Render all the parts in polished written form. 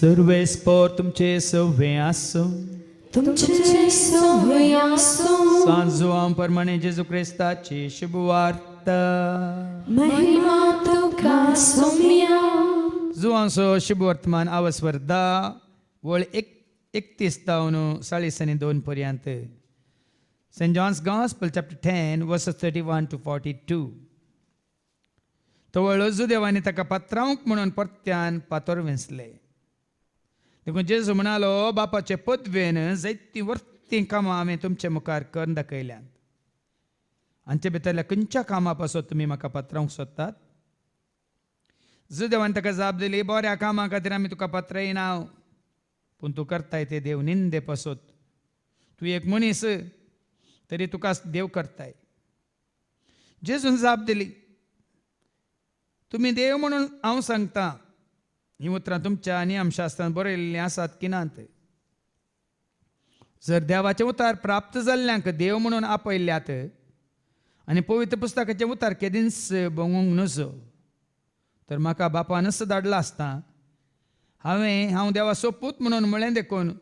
सर्वे spore तुमचे सव्वे आसो तुमचे सवय असो सांजुआं प्रमाणे जेजू क्रिस्ताची शुभवार्ता महिमा तुका सोम्या जुआंसो शुभवर्तमान आवस्वर्धा वळ 31 तावन 42 पर्यंत Saint John's gospel chapter 10 verses 31 to 42. तो अजू देवानी ताका पात्रांक म्हणून परत्यान पातोर वेंचले. देखून जेजू म्हणालो, बापाचे पदवेन जायतीं वर्तीं कामां हांवें तुमचे मुखार करून दाखयल्यात. हांचे भितरल्या खंयच्या कामा पासत तुमी म्हाका पात्रांक सोदतात? देवान ताका जाप दिली, बऱ्या कामा खातीर आमी तुका पात्रयना, पूण तूं करताय ते देव निंदे पासत. तूं एक मनीस तरी तुका देव करताय. जेजून जाप दिली, तुमी देव म्हणून हांव सांगता, ही उतरां तुमच्या नियमशास्त्रांत बरयल्लीं आसात की नात. जर देवाचे उतार प्राप्त जाल्ल्यांक देव म्हणून आपयल्यात आनी पवित्र पुस्तकाचे उतार केदींच बगूंक नजो, तर म्हाका बापानच धाडला आसता. हांव देवा सोपूत म्हणून म्हळें देखून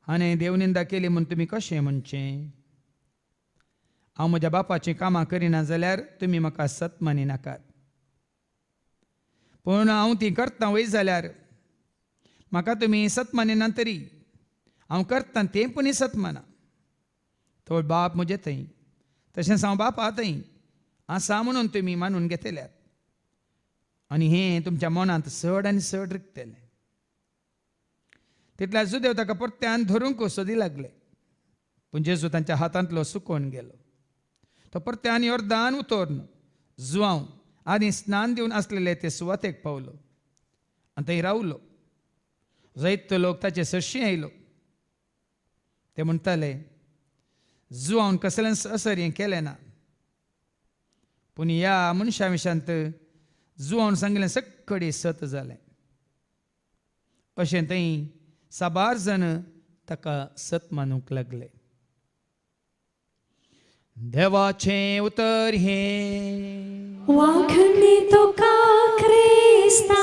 हाणें देवनिंदा केली म्हूण तुमी कशें म्हणचें? हांव म्हज्या बापाचीं कामां करिना जाल्यार तुमी म्हाका सत मानी नाकात. पूण हांव ती करतां वय जाल्यार म्हाका तुमी सत मानिना तरी हांव करतां तें पूण सत माना. तो बाप म्हजे थंय, तशेंच हांव बापा थंय आसा म्हणून तुमी मानून घेतल्यात. आनी हें तुमच्या मनांत चड आनी चड रिगतलें. तितल्या देव ताका परत्यान धरूंक सोदी लागले, पूण जेजू तांच्या हातांतलो सुकोवन गेलो. तो परत्यान योर्दान उतोर्न जुआंव आनी स्नान दिवन आसलेले ते सुवातेक पावलो आनी थंय रावलो. जायतो लोक ताचे सरशी आयलो. ते म्हणटाले, जुआंवन कसलेंच असर हें केलें ना, पूण ह्या मनशा विशांत जुआंवन सांगलें सक्कडी सत जालें. अशें थंय साबार जण ताका सत मानूंक लागले. देवाचें उतर हें वाखणी तुका क्रिस्ता.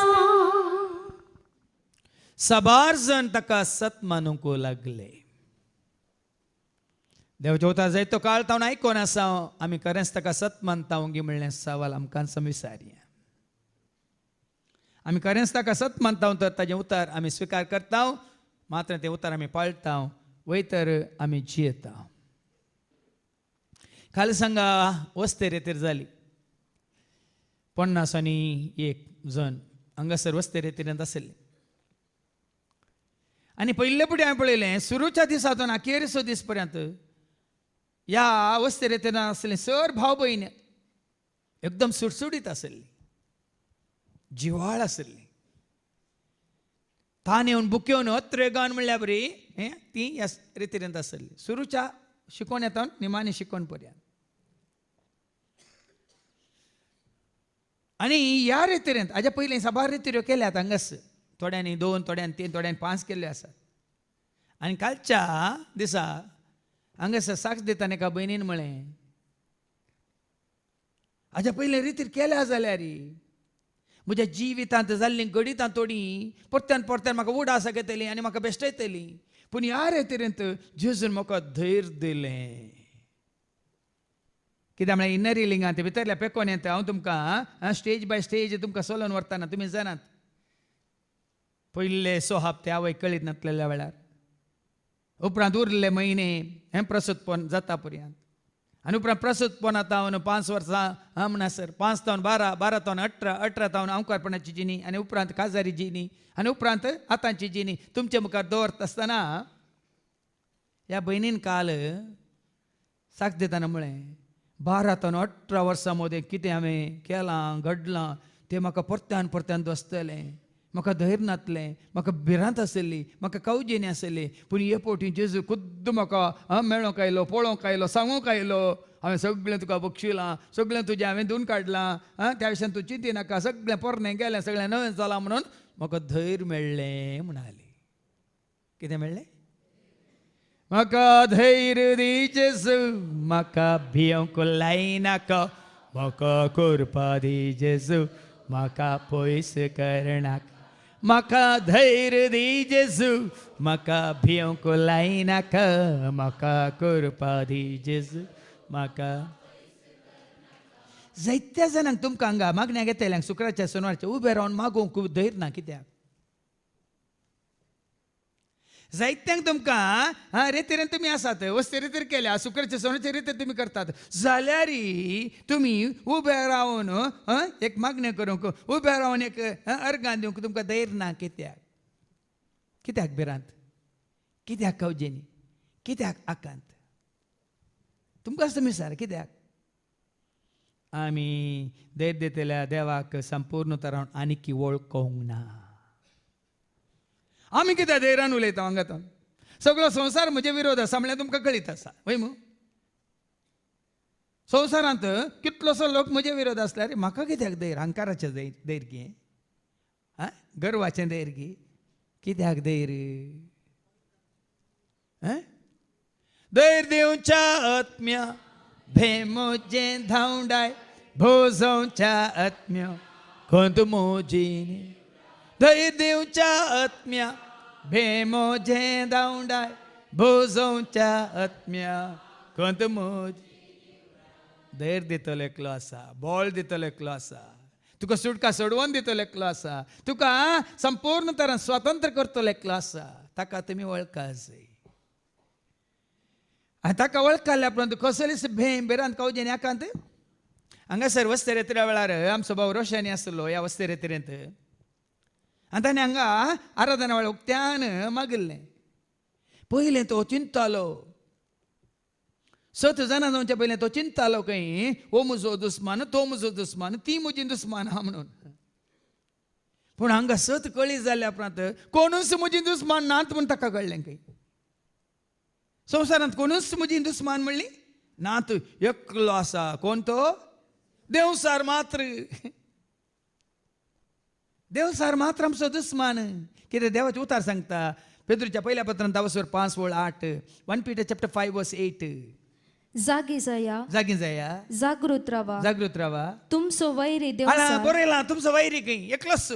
साबार जण ताका सत मानूंक लागले. देवाचें उतर जायतो काळ तावन आयकोन आसा, आमी खरेंच ताका सत मानता गी म्हणलें सवाल आमकां विचारया. आमी खरेंच ताका सत मानता तर ताजें उतर आमी स्विकार करता, मात्र तें उतर आमी पाळटा, वय तर आमी जियेता. काल सांगा वस्ते रेतीर जाली. 51 जण हांगासर वस्ते रेतीरेंत आसले. आनी पयले फुडें हांवें पळयलें, सुरूच्या दिसांतून अखेरचो दीस पर्यंत ह्या वस्ते रेतीर आसले सर भाव भयण एकदम सुटसुटीत आसली, जिवाळ आसली. तान येवन बुकेवन अत्रेगान म्हणल्या बरी ती ह्या रेतीरेंत आसली, सुरूच्या शिकोवन येता निमाणे शिकोवन पर्यंत. आनी ह्या रेतीरेंत हाज्या पयलीं साबार रेतीऱ्यो केल्यात हांगास. थोड्यांनी 2, थोड्यांनी 3, थोड्यांनी 5 केल्ल्यो आसात. आनी कालच्या दिसा हांगासर साक्ष दिताना एका भयणीन म्हळें, हाज्या पयलीं रितीर केल्या जाल्यार म्हज्या जिवितांत जाल्ली गडितां तोडी परत्यान म्हाका उडास घेतली आनी म्हाका बेश्टयतली, पूण ह्या रेतीरेंत जेजून म्हाका धैर्य दिलें. कित्याक म्हळ्यार इनर हिलिंगां ते भितरल्या पेकोन येता. हांव तुमकां स्टेज बाय स्टेज तुमकां चलोवन व्हरतना तुमी जाणात. पयले सोहाप ते आवय कळीत नासलेल्या वेळार, उपरांत उरले म्हयने हें प्रसूतपण जाता पर्यंत, आनी उपरांत प्रसूतपण आतां 5 वर्सां म्हणसर 5 तावन 12, 12 तावन 18, 18 तावन अवकारपणाची जिणी, आनी उपरांत काजारी जिणी, आनी उपरांत आतांची जिणी तुमचे मुखार दवरता आसतना ह्या भयणीन काल साक्ष दिताना म्हळें, 12 तावन 18 वर्सां मदें कितें हांवें केलां घडलां तें म्हाका परत्यान दोस्तलें. म्हाका धैर्य नासलें, म्हाका भिरांत आसली, म्हाका कावजिणी आसली, पूण हे फावटी जेजू खुद्द म्हाका मेळोंक आयलो, पळोवंक आयलो, सांगूंक आयलो, हांवें सगळें तुका बक्षिलां, सगळें तुजें हांवें धुवन काडलां, त्या विशयान तूं चिंती नाका, सगळें पोरणें गेलें, सगळें नवें जालां म्हणून म्हाका धैर्य मेळ्ळें म्हणाली. कितें मेळ्ळें? म्हाका धैर्य दी जेजू, म्हाका भियोंक लायनाका, म्हाका करपा दी जेजू, म्हाका पयस करनाका, म्हाका धैर्य दी जेजू म्हाका भियोंक लायनाका म्हाका करपा दी जेजू म्हाका जायत्या जाणांक तुमकां हांगा मागण्या घेतल्यांक शुक्राच्या सोनवारच्या उबे रावन मागोवंक धैर्य ना कित्याक जायत्यांक तुमकां रेतीरेन तुमी आसात वस्ते रेतीर केल्या शुक्राच्या सोनाचे रेतीर तुमी करतात जाल्यार तुमी उबे रावन एक मागणें करूंक उबे रावन एक अर्गां दिवंक तुमकां धैर्य ना कित्याक कित्याक भिरांत कित्याक कवजेनी कित्याक आकांत तुमकां तुमी सर कित्याक आमी धैर्य दितल्या देवाक संपूर्ण तरान आनीक वळखोंक ना आमी कित्याक धैर्यान उलयता हांगा सगळो संवसार म्हजे विरोध आसा म्हळ्यार तुमकां कळीत आसा वय मू संवसारांत कितलोसो लोक म्हजे विरोध आसल्यार म्हाका कित्याक धैर्य अहंकाराचें धैर्य गे गर्वाचें धैर्य गे कित्याक धैर्य धैर्य दिवच्या आत्म्या भेमोजें धांवडाय भोजोवच्या आत्म्या खंत मोजीन धैर्य दिवच्या आत्म्या भेमोजें धांवडाय भोजोवच्या आत्म्या खंत मोज धैर्य दितलो एकलो आसा बळ दितलो एकलो आसा तुका सुटका सोडवून दितलो एकलो आसा तुका संपूर्ण तरान स्वतंत्र करतलो एकलो आसा ताका तुमी वळखा जाय ताका वळखल्या उपरांत कसलीच भिरांत कवजेनी आकांत हांगासर वस्ते रेत्र्या वेळार आमचो भाव रोशानी आसलो ह्या वस्ते रेत्रेंत आनी ताणें हांगा आराधना वेळार उक्त्यान मागिल्लें पयलें तो चिंततालो 7 जाणां जावच्या पयलें तो चिंततालो खंय हो म्हजो दुस्मान तो म्हजो दुस्मान ती म्हजी दुस्मान आहा म्हणून पूण हांगा 7 कळी जाल्या उपरांत कोणूच म्हजी दुस्मान नात म्हूण ताका कळ्ळें खंय संवसारांत कोणूच म्हजी दुस्मान म्हणली नात एकलो आसा कोण तो देवसार मात्र आमचो दुस्मान कितें देवाचे उतार सांगता पेद्रूच्या पहिल्या पत्रांत 5:8 1 Peter chapter 5:8 जागी जाया जागृत रावा तुमचो वैरी देवसार बरयलां तुमचो वैरी खंय एकलोच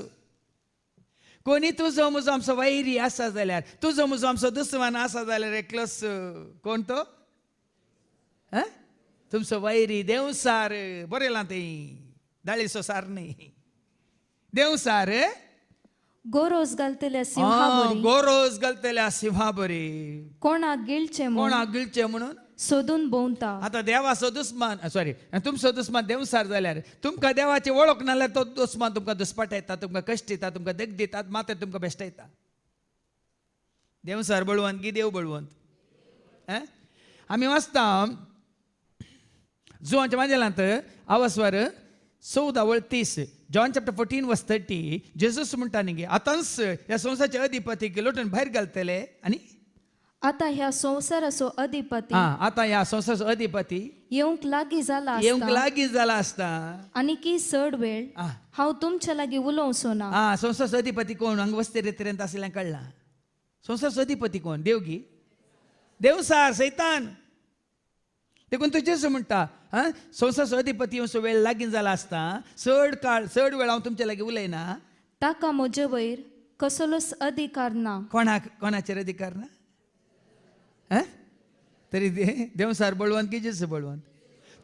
कोणी तुजो म्हजो आमचो वैरी आसा जाल्यार तुजो म्हजो आमचो दुस्मान आसा जाल्यार एकलोच कोण तो तुमचो वैरी देवसार बरयलां तें दाळीचो सार न्ही देवसार गोरोज घालतल्या सिंहा बरी कोणाक गिळचे म्हणून सोदून भोंवता आतां देवाचो दुस्मान तुमचो दुस्मान देवसार जाल्यार तुमकां देवाची वळख नाल्यार तो दुस्मान तुमकां दुस्पाट येता तुमकां कश्ट येता तुमकां दग दितात मात तुमकां बेश्ट येता देवसार बळवंत की देव बळवंत आमी वाचता जुवांच्या मांजेलांत आवास्वर 14:30 जॉन चॅप्टर 14:30 जेजूस म्हणटा न्ही आतांच ह्या संवसाराचे अधिपतीक लोटून भायर घालतले आनी आता ह्या संवसाराचो अधिपती येवंक लागीं जाला आसता आनी की चड वेळ हांव तुमच्या लागीं उलोवचो ना संवसाराचो अधिपती कोण हांगा वस्ते रेतीरेंत आसलें कळ्ळां संवसाराचो अधिपती कोण देवगी देवसार सैतान देखून तुजेच म्हणटा संवसाराचो अधिपती येवचो वेळ लागीं जाला आसता चड वेळ हांव तुमच्या लागीं उलयना ताका म्हजे वयर कसलोच अधिकार ना कोणाचेर अधिकार ना तरी देवसार बळवंत की जेजू बळवंत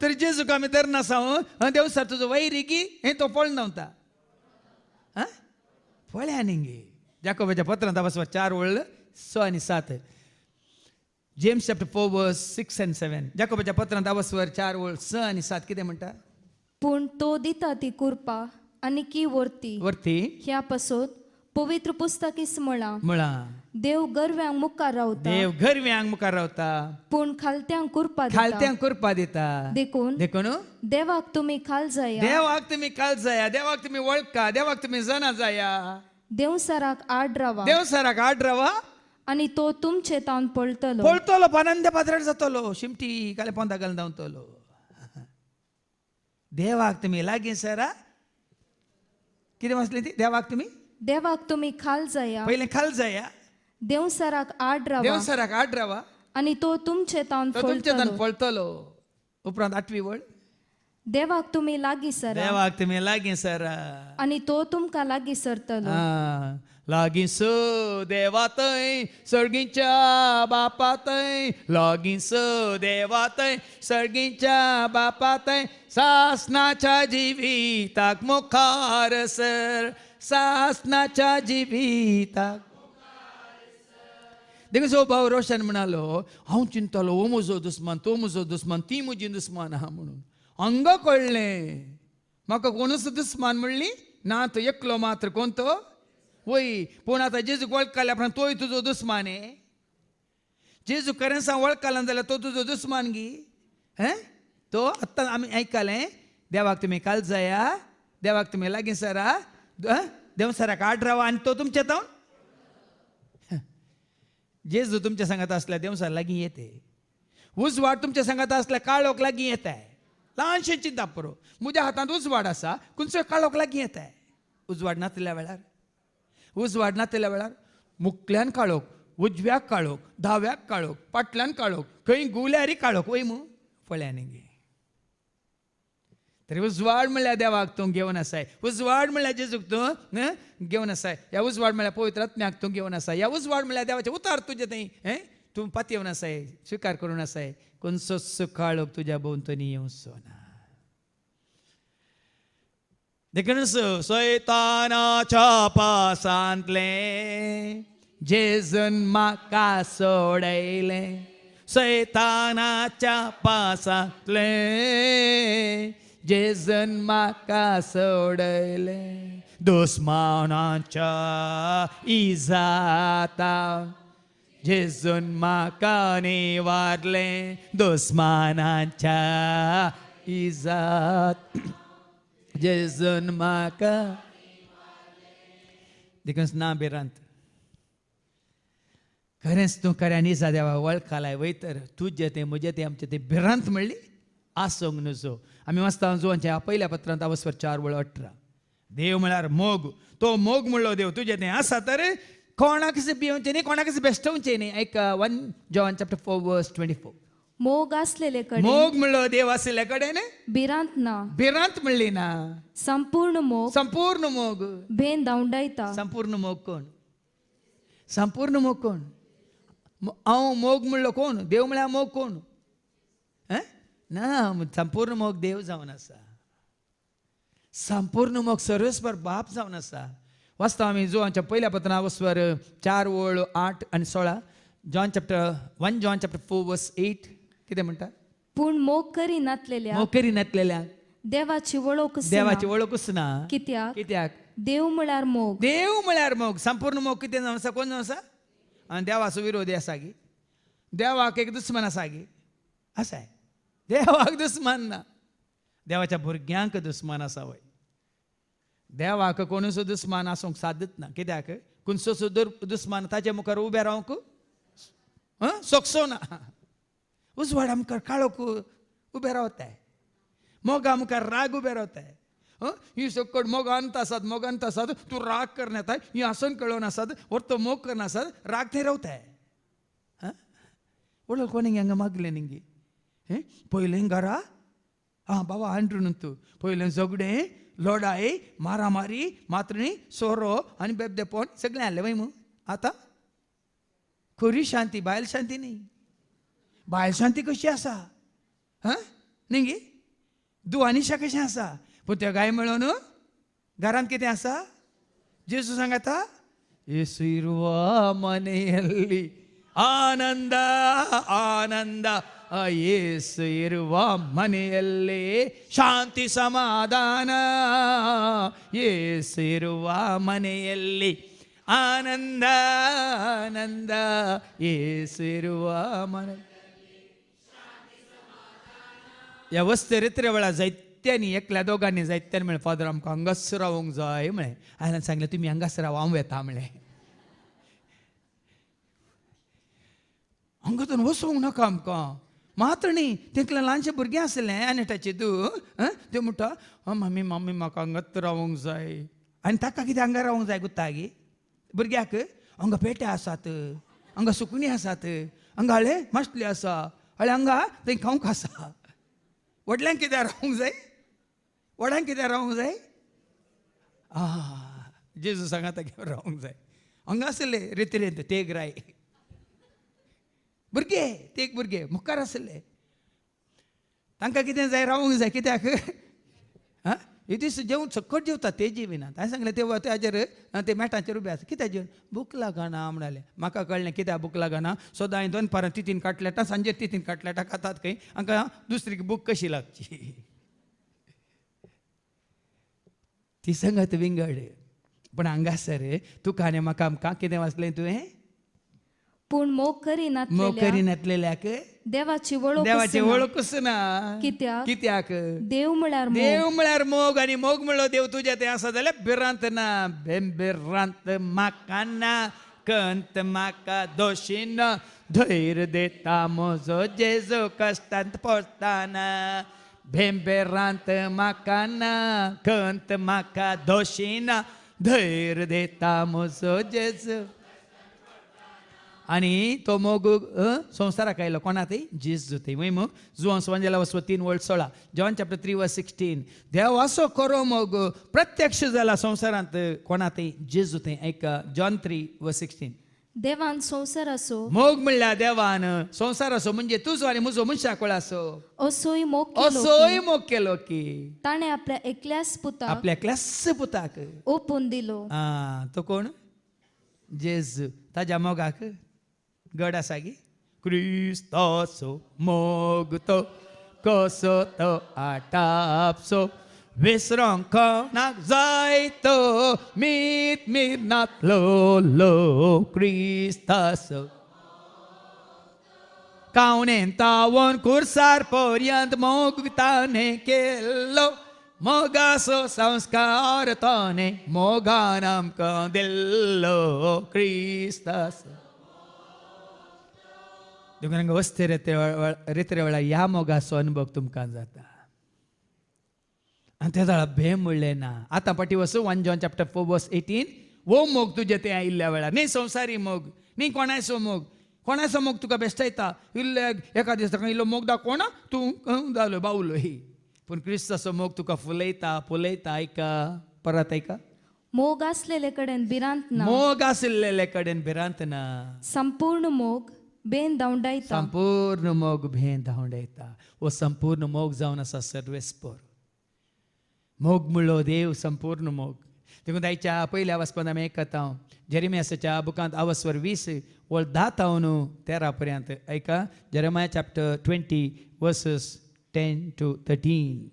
तरी जेजूक आमी धरना साव देवसार तुजो वैरी की हें तो पळोवन धांवता पळया न्ही गे जाकोबाच्या पत्रांत 4:6 आनी 7 जेम्स चॅप्टर 4:6 and 7 जाकोबाच्या पत्रांत 4:6 आनी 7 कितें म्हणटा पूण तो दिता ती कृपा आनी की वर्ती ह्या पासत पवित्र पुस्तकीस म्हळा देव गरव्यांक मुखार रावता पूण खालत्यांक कृपा दिता देखून देवाक तुमी खाल जाया देवाक तुमी वळखा देवाक तुमी जाणा जाया देवसाराक आड रावा आनी तो तुमचे तावन पळतलो पानंद पात्राड जातलो शिमटी काले पोंदा घालून धांवतलो देवाक तुमी लागीं सरा कितें वाचलें ती देवाक तुमी खाल जाया पयलें खाल जाया देवसाराक आड रावा आनी तो तुमचे तावन पळतलो उपरांत 8वी वळ देवाक तुमी लागीं सरा आनी तो तुमकां लागीं सरतलो लागींस देवातय सर्गीच्या बापातय लागींस देवातय सर्गीच्या बापातय सासनाच्या जिविताक मुखार सर सासनाच्या जिविताक देखो भाऊ रोशन म्हणालो हांव चिंतलो हो म्हजो दुस्मान तो म्हजो दुस्मान ती म्हजी दुस्मान आहा म्हणून अंग कळ्ळें म्हाका कोणूच दुस्मान म्हणली ना तो एकलो मात्र कोण तो वय पूण आतां जेजूक वळखल्या उपरांत तोय तुजो दुस्मान जेजू खरें सांग वळखला जाल्यार तो तुजो दुस्मान गी तो आत्तां आमी आयकलें देवाक तुमी काळजाया देवाक तुमी लागीं सरा देवसराक आड रावा आनी तो तुमच्या तावन जेजू तुमच्या सांगात असल्या देवसार लागीं येते उजवाड तुमच्या सांगात असल्या काळोख लागीं येत आहे ल्हानशें चिंता पुरो म्हज्या हातांत उजवाड आसा खंयचोय काळोख लागीं येत आहे उजवाड नातल्या वेळार मुखल्यान काळोख उजव्याक काळोख दाव्याक काळोख फाटल्यान काळोख खंय गुल्यारी काळोख वय मू फळ्यांनी गे तरी उजवाड म्हणल्यार देवाक तूं घेवन आसाय उजवाड म्हणल्यार जेजूक तूं घेवन आसाय ह्या उजवाड म्हणल्यार पवित्र आत्म्याक तूं घेवन आसाय ह्या उजवाड म्हणल्यार देवाचे उतार तुजे थंय तूं पातयेवन आसाय स्विकार करून आसाय खंयचोच काळोख तुज्या भोंवतणी येवचो ना देखून सैतानाच्या पासांतले जेजून म्हाका सोडयलें सैतानाच्या पासांतले जेजून म्हाका सोडयलें दुस्मानाच्या इजातां जेजून म्हाका निवारलें दुस्मानाच्या इजात जेजून म्हाका देखून ना भिरांत खरेंच तूं खऱ्या निजा देवा वळखलाय वयतर तुजें तें म्हजें तें आमचें तें भिरांत म्हणली आसोंक नजो आमी वाचता जुवांच्या पहिल्या पत्रांत अवस्वर 4:18 देव म्हळ्यार मोग तो मोग म्हणलो देव तुजें तें आसा तर कोणाकच भिवचें न्ही कोणाकच बेश्टवचें न्ही एक 1 John chapter 4:24 मोग असलेले कडे मोग म्हणलो देव आसले कडेन भिरांत ना भिरांत म्हणली ना संपूर्ण मोग भेन दावंडायता संपूर्ण मोग कोण हांव मोग म्हणलो कोण देव म्हळ्यार मोग कोण ना संपूर्ण मोग देव जावन आसा संपूर्ण मोग सर्वेस्वर बाप जावन आसा वाचता आमी जुवांच्या पहिल्या पत्रांत अवस्वर 4:8 आनी 16 John chapter 1 John chapter 4:8 कितें म्हणटा पूण मोग करी नातलेल्या मोग करी नातलेल्या देवाची वळखूच ना कित्याक देव म्हळ्यार मोग संपूर्ण मोग कितें जावन आसा कोण जावन आसा आनी देवाचो विरोधी आसा गी देवाक एक दुस्मान आसा गी आसाय देवाक दुस्मान ना देवाच्या भुरग्यांक दुस्मान आसा वय देवाक कोणूच दुस्मान आसूंक सादच ना कित्याक खंयचोच दुस्मान ताचे मुखार उबे रावंक सोंसो ना उजवाड मुखार काळोख उबे रावताय मोगा मुखार राग उबे रावताय ही सकट मोगांत आसात तूं राग करन येताय ही आसन कळोवन आसात तो मोग करन आसात राग थंय रावताय वडलो कोणी हांगा मागलें निंगी पयलें घरा बाबा आंट्रुणंतू पयलें झगडें लोडाय मारामारी मात्रणी सोरो आनी बेबदेपण सगळें हाडलें वय मू आतां खरी शांती बायल शांती न्ही बायल शांती कशी आसा न्ही दुवानिशा कशें आसा पूण त्यो गाय मेळोन घरांत कितें आसा जेजू सांगाता येसू इरवा मनेयल्ली आनंद आनंद येसू इरवा मनेयल्ली शांति समाधान येसू इरवा मनेयल्ली आनंद आनंद येसू इरवा मने ह्या वस्तेरित्रे वेळा जायत्यांनी एकल्या दोगांनी जायत्यांनी म्हळें फादर आमकां हांगाच रावूंक जाय म्हळें हांवें सांगलें तुमी हांगाच राव हांव येता म्हळें हांगातून वचूंक नाका आमकां मात्र न्ही तेंकलें ल्हानशें भुरगें आसलें आनेटाचें तें म्हणटा मम्मी मम्मी म्हाका हांगाच रावूंक जाय आनी ताका कितें हांगा रावूंक जाय गुत्तागी भुरग्याक हांगा पेटे आसात हांगा सुकणीं आसात हांगा हळे माशली आसा हळे हांगा थंय खावंक आसा वडल्यांक कित्याक रावूंक जाय वड्यांक कित्याक रावूंक जाय जेजू सांगाता घेवन रावूंक जाय हांगा आसले रेतीरेंत ते एक राय भुरगे ते एक भुरगे मुखार आसले तांकां कितें जाय रावूंक जाय कित्याक हा हे दीस जेवण सकट जेवता ते जेविनात हांवें सांगलें तेव्हा ताजेर ते मॅटाचेर उबे आसा कित्याक जेवण भूक लागना म्हणलें म्हाका कळ्ळें कित्याक भूक लागना सदां हांवें 2 पारां तितीन काटलेटां सांजे तितीन काटलेटां खातात खंय हांकां दुसरी भूक कशी लागची ती संगत विंगड पण हांगासर तुका आनी म्हाका आमकां कितें वाचलें तुवें पूण मोग करिनातलेल्या करिनातलेल्याक देवाची वळख देवाची वळखूच ना कित्याक देव म्हळ्यार मोग आनी मोग म्हणलो देव तुज्या ते आसा जाल्यार भिरांत ना बेरांत म्हाका ना कंत म्हाका दोशी ना धैर्य देता म्हजो जेजू कश्टांत पडटाना बेरांत म्हाका ना कंत म्हाका दोशी ना धैर्य देता म्हजो जेजू आणि तो मोग संवसाराक आयलो कोणातय जेजू थंय वय मग जुवांस वांजेला वचो 3:16 जॉन चॅप्टर 3:16 देव असो खरो मोग प्रत्यक्ष जाला संवसारांत कोणातय जेजू थंय ऐका जॉन 3:16 देवान संसार असो मोग म्हणल्यार देवान संसार असो म्हणजे तुजो आनी म्हजो मनशाकुळ असो असोय मोग केलो की ताणे आपल्या एकल्याच पुताक ओपून दिलो तो कोण जेजू ताज्या मोगाक गड आसा गी क्रिस्ताचो मोग तो कसो तो आटापसो विसरोंक कोणाक जाय तो मीत मिरनातलो लो क्रिस्ताचो कावणेन तावोन कुर्सार पर्यंत मोग ताणे केलो मोगाचो संस्कार ताणे मोगान आमकां दिल्लो क्रिस्ताचो देखून वस्ते रेत्रे वेळा ह्या मोगाचो अनुभव तुमकां जाता आनी ते जाळा भेम म्हणलें ना आतां पाटी वचूं 1 जॉन चॅप्टर 4:18 वो मोग तुजे ते आयिल्ल्या वेळार न्ही संवसारी मोग न्ही कोणाचो मोग तुका बेश्टायता इल्ले एका दिसा इल्लो मोग दाखोव ना तूं जालो बावलो ही पूण क्रिस्ताचो मोग तुका फुलयता ऐका परत ऐका मोग आसलेले कडेन भिरांत ना संपूर्ण मोग बेन धांवडायता संपूर्ण मोग भेन धांवडायता वो संपूर्ण मोग जावन आसा सर्वेस्पर मोग म्हणलो देव संपूर्ण मोग देखून आयच्या पयल्या वचपान आमी आयकता जेरेमियाच्या बुकांत आवस्वर 20 वळ 10 तावन 13 पर्यंत ऐका जेरेमिया चॅप्टर 20 वर्सेस 10 to 13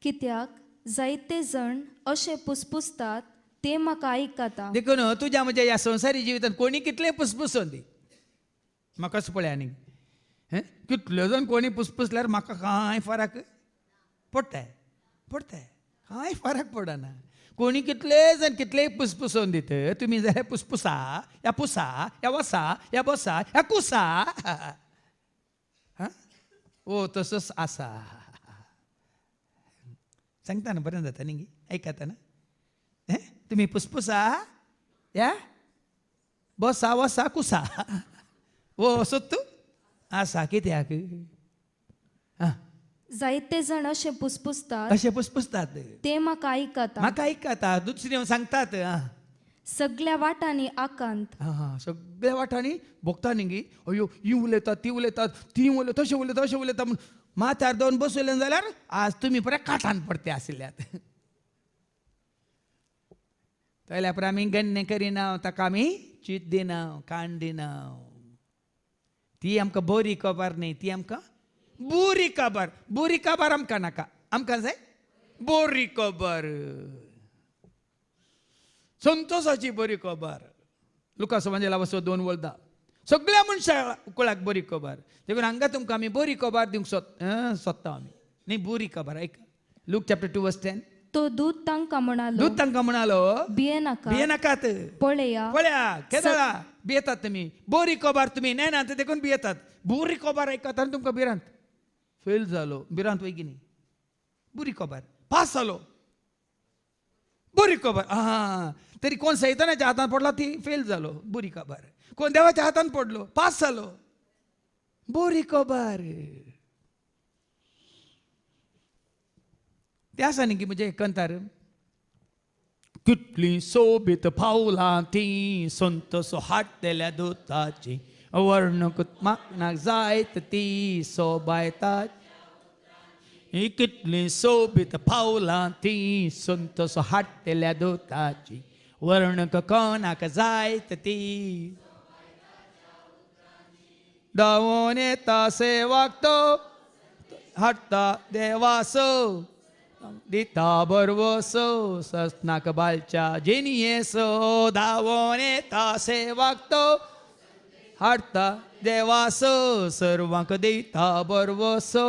कित्याक जायते जण अशे पुसपुसतात ते म्हाका आयकता देखून तुज्या म्हज्या ह्या संवसारी जिवितांत कोणी कितले पुसपुसून दी म्हाकाच पळय आनी कितले जण कोणी पुसपुसल्यार म्हाका कांय फरक पडटा कांय फरक पडना कोणी कितले जण कितलेय पुसपुसून दित तुमी जाल्यार पुसपुसा या पुसा या वसा या बसा या कुसा ओ तसोच आसा सांगता ना बरें जाता न्ही ऐकता ना तुमी पुसपुसा या बसा वसा कुसा ओ सोत्तू आसा कित्याक जायते जण अशे पुसपुसतात ते म्हाका आयकता दुसरी सांगतात सगळ्या वाटांनी आकांत सगळ्या वाटांनी भोगता न्ही अयो ही उलयतात ती उलयतात ती उलयता तशें उलयता म्हूण माथ्यार दोन बसयले जाल्यार आज तुमी पळय काठान पडते आशिल्ल्यात तयल्या पर आमी गण्य करिना ताका आमी चीत दिना काण दिना ती आमकां बरी खबर न्ही ती आमकां बुरी खबर आमकां नाका आमकां जाय बरी खबर संतोषाची बरी खबर लुकास वांजेला वचो 2:10 सगळ्या मनशाकुळाक बरी खबर देखून हांगा तुमकां आमी बरी खबर दिवंक सोदता आमी न्ही बरी खबर ऐका लूक चॅप्टर 2:10 तो दूत तांकां म्हणालो भियेनाकात पळया केदळा भियेतात तुमी बरी खबर तुमी नेनात देखून भियेतात बरी खबर ऐकात आनी तुमकां भिरांत फेल जालो भिरांत वय की न्ही बरी खबर पास जालो बरी खबर तरी कोण सैतानाच्या हातान पडला ती फेल जालो बरी खबर कोण देवाच्या हातान पडलो पास जालो बरी खबर ते आसा न्ही की म्हणजे कंतार कितली सोबीत पावलां ती संतोष हाडलेल्या दोताची वर्णकूत मागणाक जायत ती सोबायता ही कितली सोबीत पावलां ती संतोष हाडलेल्या दोताची वर्णक कोणाक जायत ती धांवून येता सेवाक तो हाडटा देवासो दिता बरवसो सस्नाक बालच्या जिनियेसो धांवून येता सेवाक तो हाडटा देवासो सर्वांक दिता बरवसो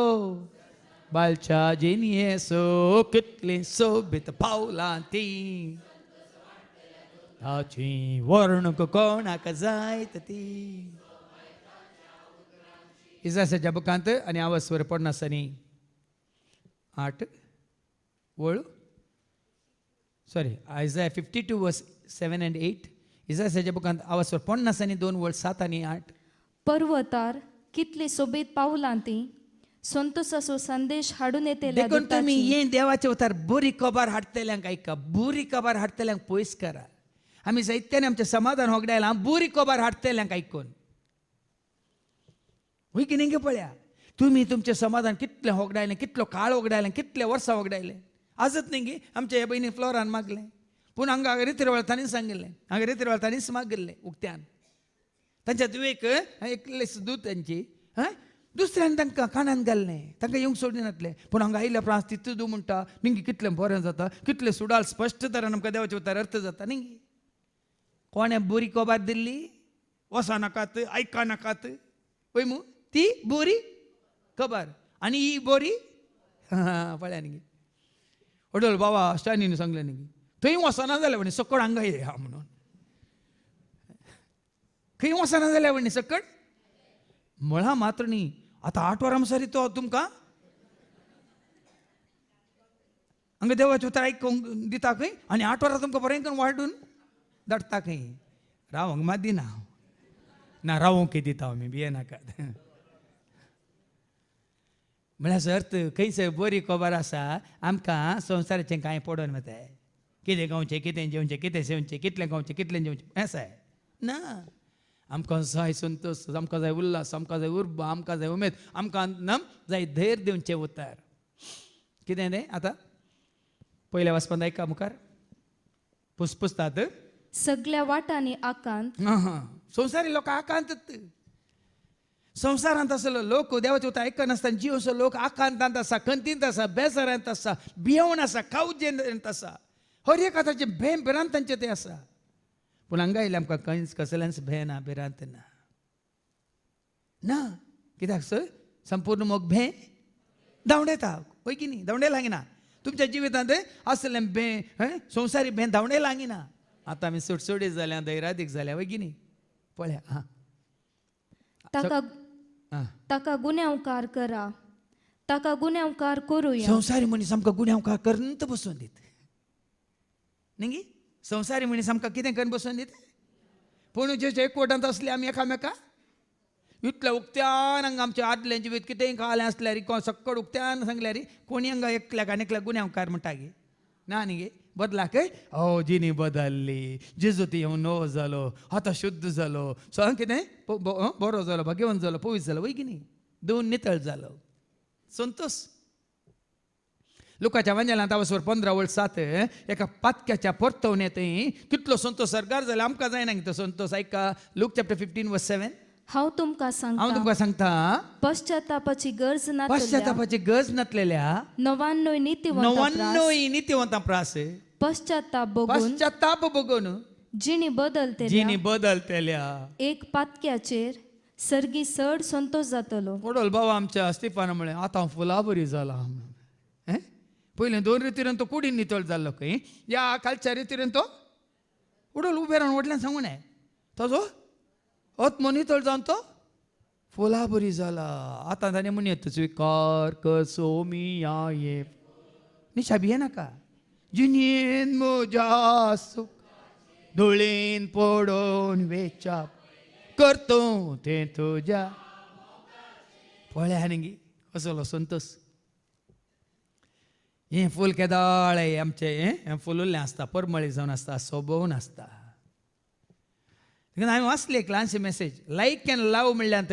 बालच्या जिनियेसो कितली सोबीत पावलां ती ताची वर्णक कोणाक जायत ती इजासाच्या बुकांत आनी आवाज स्वर पडनासतना 8 वळू सॉरी आयझाया 52 वर्स 7 and 8 इजासाच्या बुकांत आवाज स्वर पडनासतना 2 वळ 7 आणि 8 पर्वतार कितली सोबीत पावलां ती संतोषाचो संदेश हाडून येतेल्या देखून तुमी दुताची. हे देवाचे उतार बरी खबर हाडटल्यांक ऐका बुरी खबर हाडटल्यांक पयस करा आमी जायत्याने आमचें समाधान होगडायलां बुरी खबर हाडटल्यांक ऐकून वय की नेंगे पळया तुमी तुमचें समाधान कितलें होगडायलें कितलो काळ होगडायलें कितले वर्सां होगडायलें आजच नेंगे आमच्या ह्या भयणी फ्लोरान मागलें पूण हांगा रितीर तांणीच सांगिल्लें हांगा रितीर तांणीच मागिल्लें उक्त्यान तांच्या दुवेक एकले दूत तांची दुसऱ्यान तांकां कानान घाललें तांकां येवंक सोडिनातलें पूण हांगा आयल्या प्रांस तितू दू म्हणटा निंगी कितलें बरें जाता कितलें सुडाल स्पश्ट तरान आमकां देवाचे उतार अर्थ जाता निंगी कोणें बरी कोबार दिल्ली वसा नाकात आयका नाकात पळय मू ती बोरी खबर आनी ही बोरी पळया न्ही वडोल बाबा स्टॅनीन सांगलें न्ही थंय वचना जाल्यार म्हणे सकट हांगा ये हा म्हणून खंय वचना जाल्यार म्हणे सकट म्हळा मात्र न्ही आतां 8 वरां सरी तो तुमकां हांगा देवाचें उतर आयकूंक दिता खंय आनी 8 वरां तुमकां बरें करून वाडून धाडटा खंय रावंक मात दिना ना रावोंक दिता आमी भियेनाकात म्हळ्यार अर्थ खंयसर बरी खबर आसा आमकां संवसाराचें कांय पडोन वता कितें गावचें कितें जेवचें कितें सेवचें कितलें गावचें कितलें जेवचें हें आसा ना आमकां जाय संतोश आमकां जाय उल्हास आमकां जाय उर्बा आमकां जाय उमेद आमकां जाय धैर्य दिवचें उतार कितें तें आतां पयल्या वाचपान आयका मुखार पुसपुसतात सगळ्या वाटांनी आकांत संवसारी लोक आकांत संवसारांत आसलो लोक देवाचें उतर आयकनासतना जीव असो लोक आकांतांत आसा खंतींत आसा बेजारांत आसा भियेवण आसा कावजेंत आसा हर एक आतांचे भंय भिरांत तांचे तें आसा पूण हांगा आयले आमकां खंयच कसल्यांच भंय ना भिरांत ना ना कित्याक सर संपूर्ण मोग भंय धांवडेता पळय की न्ही धांवडे लागिना तुमच्या जिवितांत आसलें भंय संवसारी भंय धांवडे लागिना आतां आमी सुटसुडीत जाल्या दैरादीक जाल्या वय की न्ही पळया ताका गुन्यांवकार करा ताका गुन्यांवकार करूया संवसारी मनीस आमकां गुन्यांवकार करंत बसून दीत न्ही संवसारी मनीस आमकां कितें करून बसून दीत पूण जे एकवटांत असले आमी एकामेका इतल्या उक्त्यान हांगा आमचें आदलें जिवीत कितेंय खालें आसल्यार सक्कड उक्त्यान सांगल्यार कोणी हांगा एकल्याक आनी एकल्याक गुन्यांवकार म्हणटा गे ना न्ही गे बदलाक जिणी बदलली जेजू ती येवन नवो जालो आतां शुद्ध जालो सो हांव कितें बरो जालो भाग्यवान जालो पवित्र जालो वय की न्ही दोन नितळ जालो संतोष लुकाच्या वांजेलांत आवाज 15:7 एका पातक्याच्या परतवण्यात कितलो संतोष सरकार जालो आमकां जायना तो संतोष ऐका लूक चॅप्टर 15:7 हांव तुमकां सांगता पश्चातापाची गरज नातलेल्या 99 नित्यवंतां प्रास पश्चाताप बघून जिणी बदलतेल्या एक पातक्याचेर सर्गी चड संतोष जातलो वडोल बाबा आमच्या अस्तित्वान म्हळें आतां फुलां बरी जाला पयलें 2 रितीन तो कुडीन नितळ जाल्लो खंय या कालच्या रितीन तो वडोल उबे रावन वटल्यान सांगून ताजो आत्मो नितळ जावन तो फुलां बरी जाला आतां ताणें म्हणत स्विकार कर सोमिया ये निशा भिये नाका जिणेन म्हज्या सुख धुळेन पडोवन वेचाप करतो तें तुज्या पळया न्ही असलो संतोष हें फूल केदाळे आमचें हें फूल उरलें आसता परमळी जावन आसता सोबोवन आसता. देखून हांवें वाचली एक ल्हानशी मेसेज. लायक एंड लव म्हणल्यार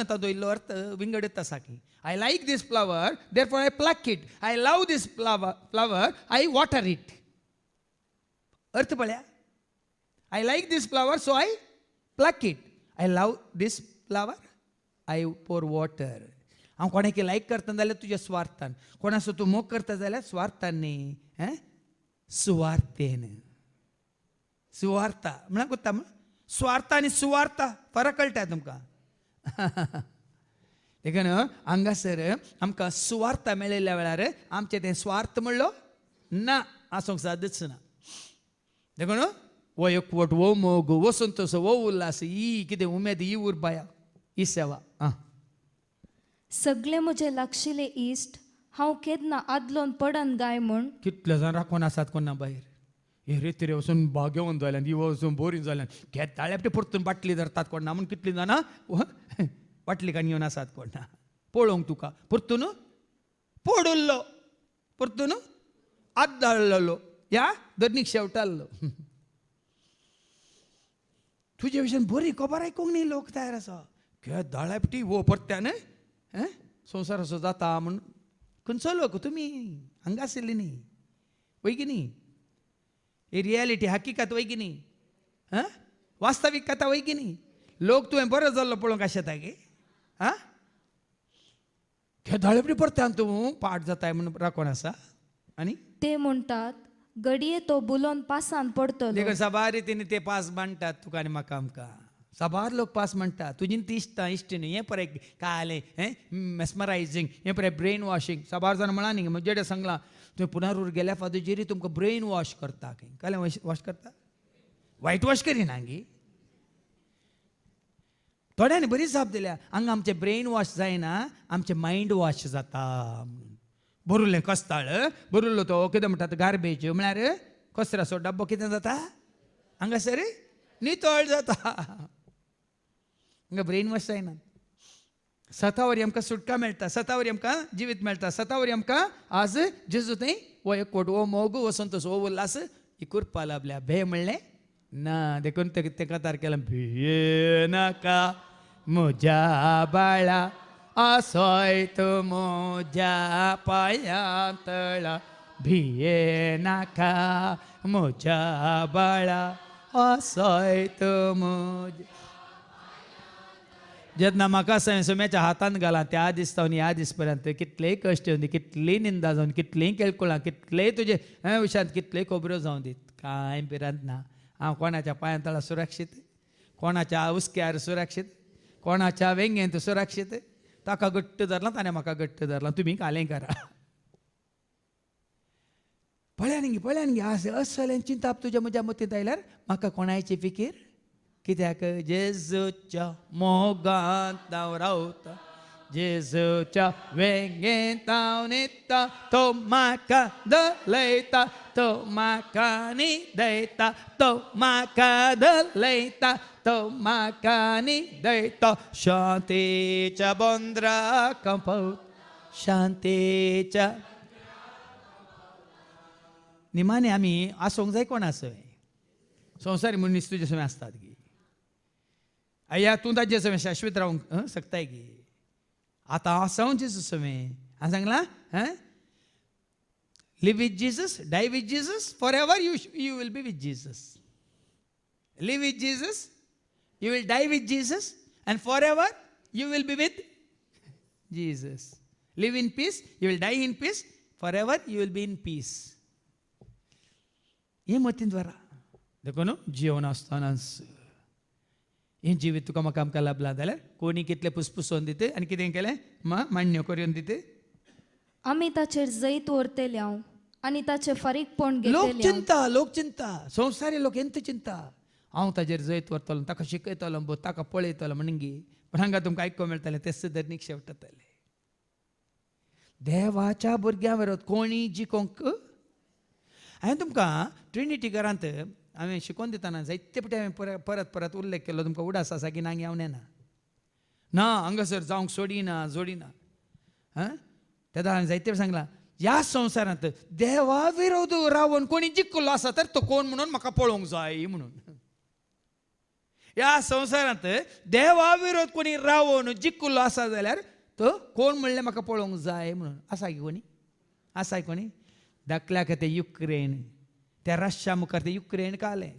ताचो इल्लो अर्थ विंगडत आसा की I like this flower therefore I pluck it. I love this flower I water it. अर्थ पळया. I like this flower so I pluck it. I love this flower I pour water. हांव कोणाकी लायक करता जाल्यार तुज्या स्वार्थान. कोणाचो तूं मोग करता जाल्यार स्वार्थान न्ही सुवार्थेन. सुवार्ता म्हळ्यार कोत्ता स्वार्थ आनी सुवार्ता फरक कळटा तुमकां. देखून हांगासर आमकां सुवार्ता मेळिल्ल्या वेळार आमचें तें स्वार्थ म्हणलो ना आसूंक सादच ना. देखून वो एकवट वो मोग वो संतोष वो उल्हास ही कितें उमेद ही उर्बाया ही सेवा. सगळे म्हजे लागशिले इश्ट हांव केन्ना आदलोन पडन गाय म्हूण. कितले जाण राखून आसात कोणा भायर. हे रेतीरे वचून बागेवन जाल्यान इव वचून बोरीन जाल्यान घेताळे परतून बाटली धरतात कोण ना म्हूण कितलीं जाणां बाटली कान येवन आसात कोण ना. पळोवंक तुका परतून पडुल्लो परतून आद्दाळलो या धरणीक शेवटाल्लो. तुजे विशयान बरी खबर आयकूंक न्ही लोक तयार आसा. घेताळे वो परत्यान संवसार असो जाता म्हूण खंयचो लोक तुमी हांगा आशिल्ली न्ही वय की न्ही. ही रियलिटी हकिकत वय की न्ही. वास्तवीक कथा वय की न्ही. लोक तुवें बरो जाल्लो पळोवंक आशेता गे. धाळपडी परत्यान तूं पाठ जाताय म्हणून राखून आसा. आनी ते म्हणटात गडये तो बुलोन पासान पडतलो. देखून साबार रितीन ते पास मांडटात तुका आनी म्हाका आमकां. साबार लोक पास म्हणटात. तुजी ती इश्टां इश्ट न्ही. हें पळय काय मेस्मरायझींग हें पळय ब्रेन वॉशींग. साबार जाण म्हणा न्ही म्हजे सांगलां तुवें पुनारूर गेल्या फादोजेरी तुमकां ब्रेन वॉश करता. काय वॉश करता वायट वॉश करिना गी. थोड्यांनी बरी जाप दिल्या हांगा आमचें ब्रेन वॉश जायना आमचें मायंड वॉश जाता. भरुल्लें कस्ताळ भरुल्लो तो कितें म्हणटात गार्बेज म्हळ्यार कचऱ्याचो डब्बो कितें जाता हांगासर नितळ जाता. हांगा ब्रेन वॉश जायना. 7 वरी आमकां सुटका मेळटा. 7 वरी आमकां जिवीत मेळटा. 7 वरी आमकां आज जेजू थंय वो एकवट वो मोग वो संतोष वो उल्हास ही करपा लागल्या. भे म्हणलें ना. देखून ते कतार केला भिये नाका म्हज्या बाळा आसोय तूं म्हज्या पांयां तळा. भिये नाका म्हज्या बाळा आसोय तूं म्हज्या. जेन्ना म्हाका सोम्याच्या हातान घाला त्या दीस जावन ह्या दीस पर्यंत कितलेय कश्ट येवन दी कितलीय निंदा जावन कितलीय केळकुळां कितलेय तुजे विशयांत कितलेय खबऱ्यो जावं दीत कांय भिरांत ना. हांव कोणाच्या पांयां तळा सुरक्षीत. कोणाच्या उस्क्यार सुरक्षीत. कोणाच्या वेंगेंत सुरक्षीत. ताका घट्ट धरला ताणें म्हाका घट्ट धरला. तुमी कालें करा. पळयान गे असलें चिंताप तुज्या म्हज्या मतींत आयल्यार म्हाका कोणायची फिकीर कित्याक जेजूच्या मोगांत हांव रावता. जेजूच्या वेंगेंत हांव न्हिदता. तो म्हाका दलयता. तो म्हाका न्हिदयता. तो म्हाका दलयता. तो म्हाका न्हिदयता. शांतेच्या बोंद्राक पावता. शांतेच्या निमाणे आमी आसूंक जाय कोणासय. संवसारी मनीस तुजे समें आसतात गी. अय्या तूं ताजे समें शाश्वत रावंक शकताय गी. आतां हांव आसां जेजू समें. हांवें सांगलां live with Jesus die with Jesus forever you will be with Jesus. Live with Jesus you will die with Jesus and forever you will be with Jesus. Live in peace you will die in peace forever you will be in peace. हें मतींत व्हरा. देखून जिवन आसतनाच हें जिवीत तुका म्हाका आमकां लाभलां जाल्यार कोणी कितलें पुसपुसोवन दिते आनी कितें केलें मान्य करून दिते. आमी ताचेर जैत व्हरतले हांव आनी ताचें फारीकपण लोक घेतले. लोक चिंता संवसारी लोक एंत चिंता. हांव ताचेर जैत व्हरतलो ताका शिकयतलो ताका पळयतलो म्हणगी. पण हांगा तुमकां आयकूंक मेळटलें तेच धरणीक शेवटतलें. देवाच्या भुरग्यां विरोध कोणी जिखोवंक. हांवें तुमकां ट्रिनिटी घरांत हांवें शिकोवन दितना जायते फावटी हांवें परत परत उल्लेख केलो. तुमकां उडास आसा की नांगी हांव ना हांगासर जावंक सोडिना जोडिना. तेदा हांवें जायते सांगलां ह्या संवसारांत देवा विरोध रावून कोणी जिखलो आसा तर तो कोण म्हणून म्हाका पळोवंक जाय म्हणून. ह्या संवसारांत देवा विरोध कोणी रावून जिखलो आसा जाल्यार तो कोण म्हणलें म्हाका पळोवंक जाय म्हणून. आसा की कोणी? आसा कोणी? दाखल्याक ते युक्रेन, त्या रशिया मुखार ते युक्रेन काले.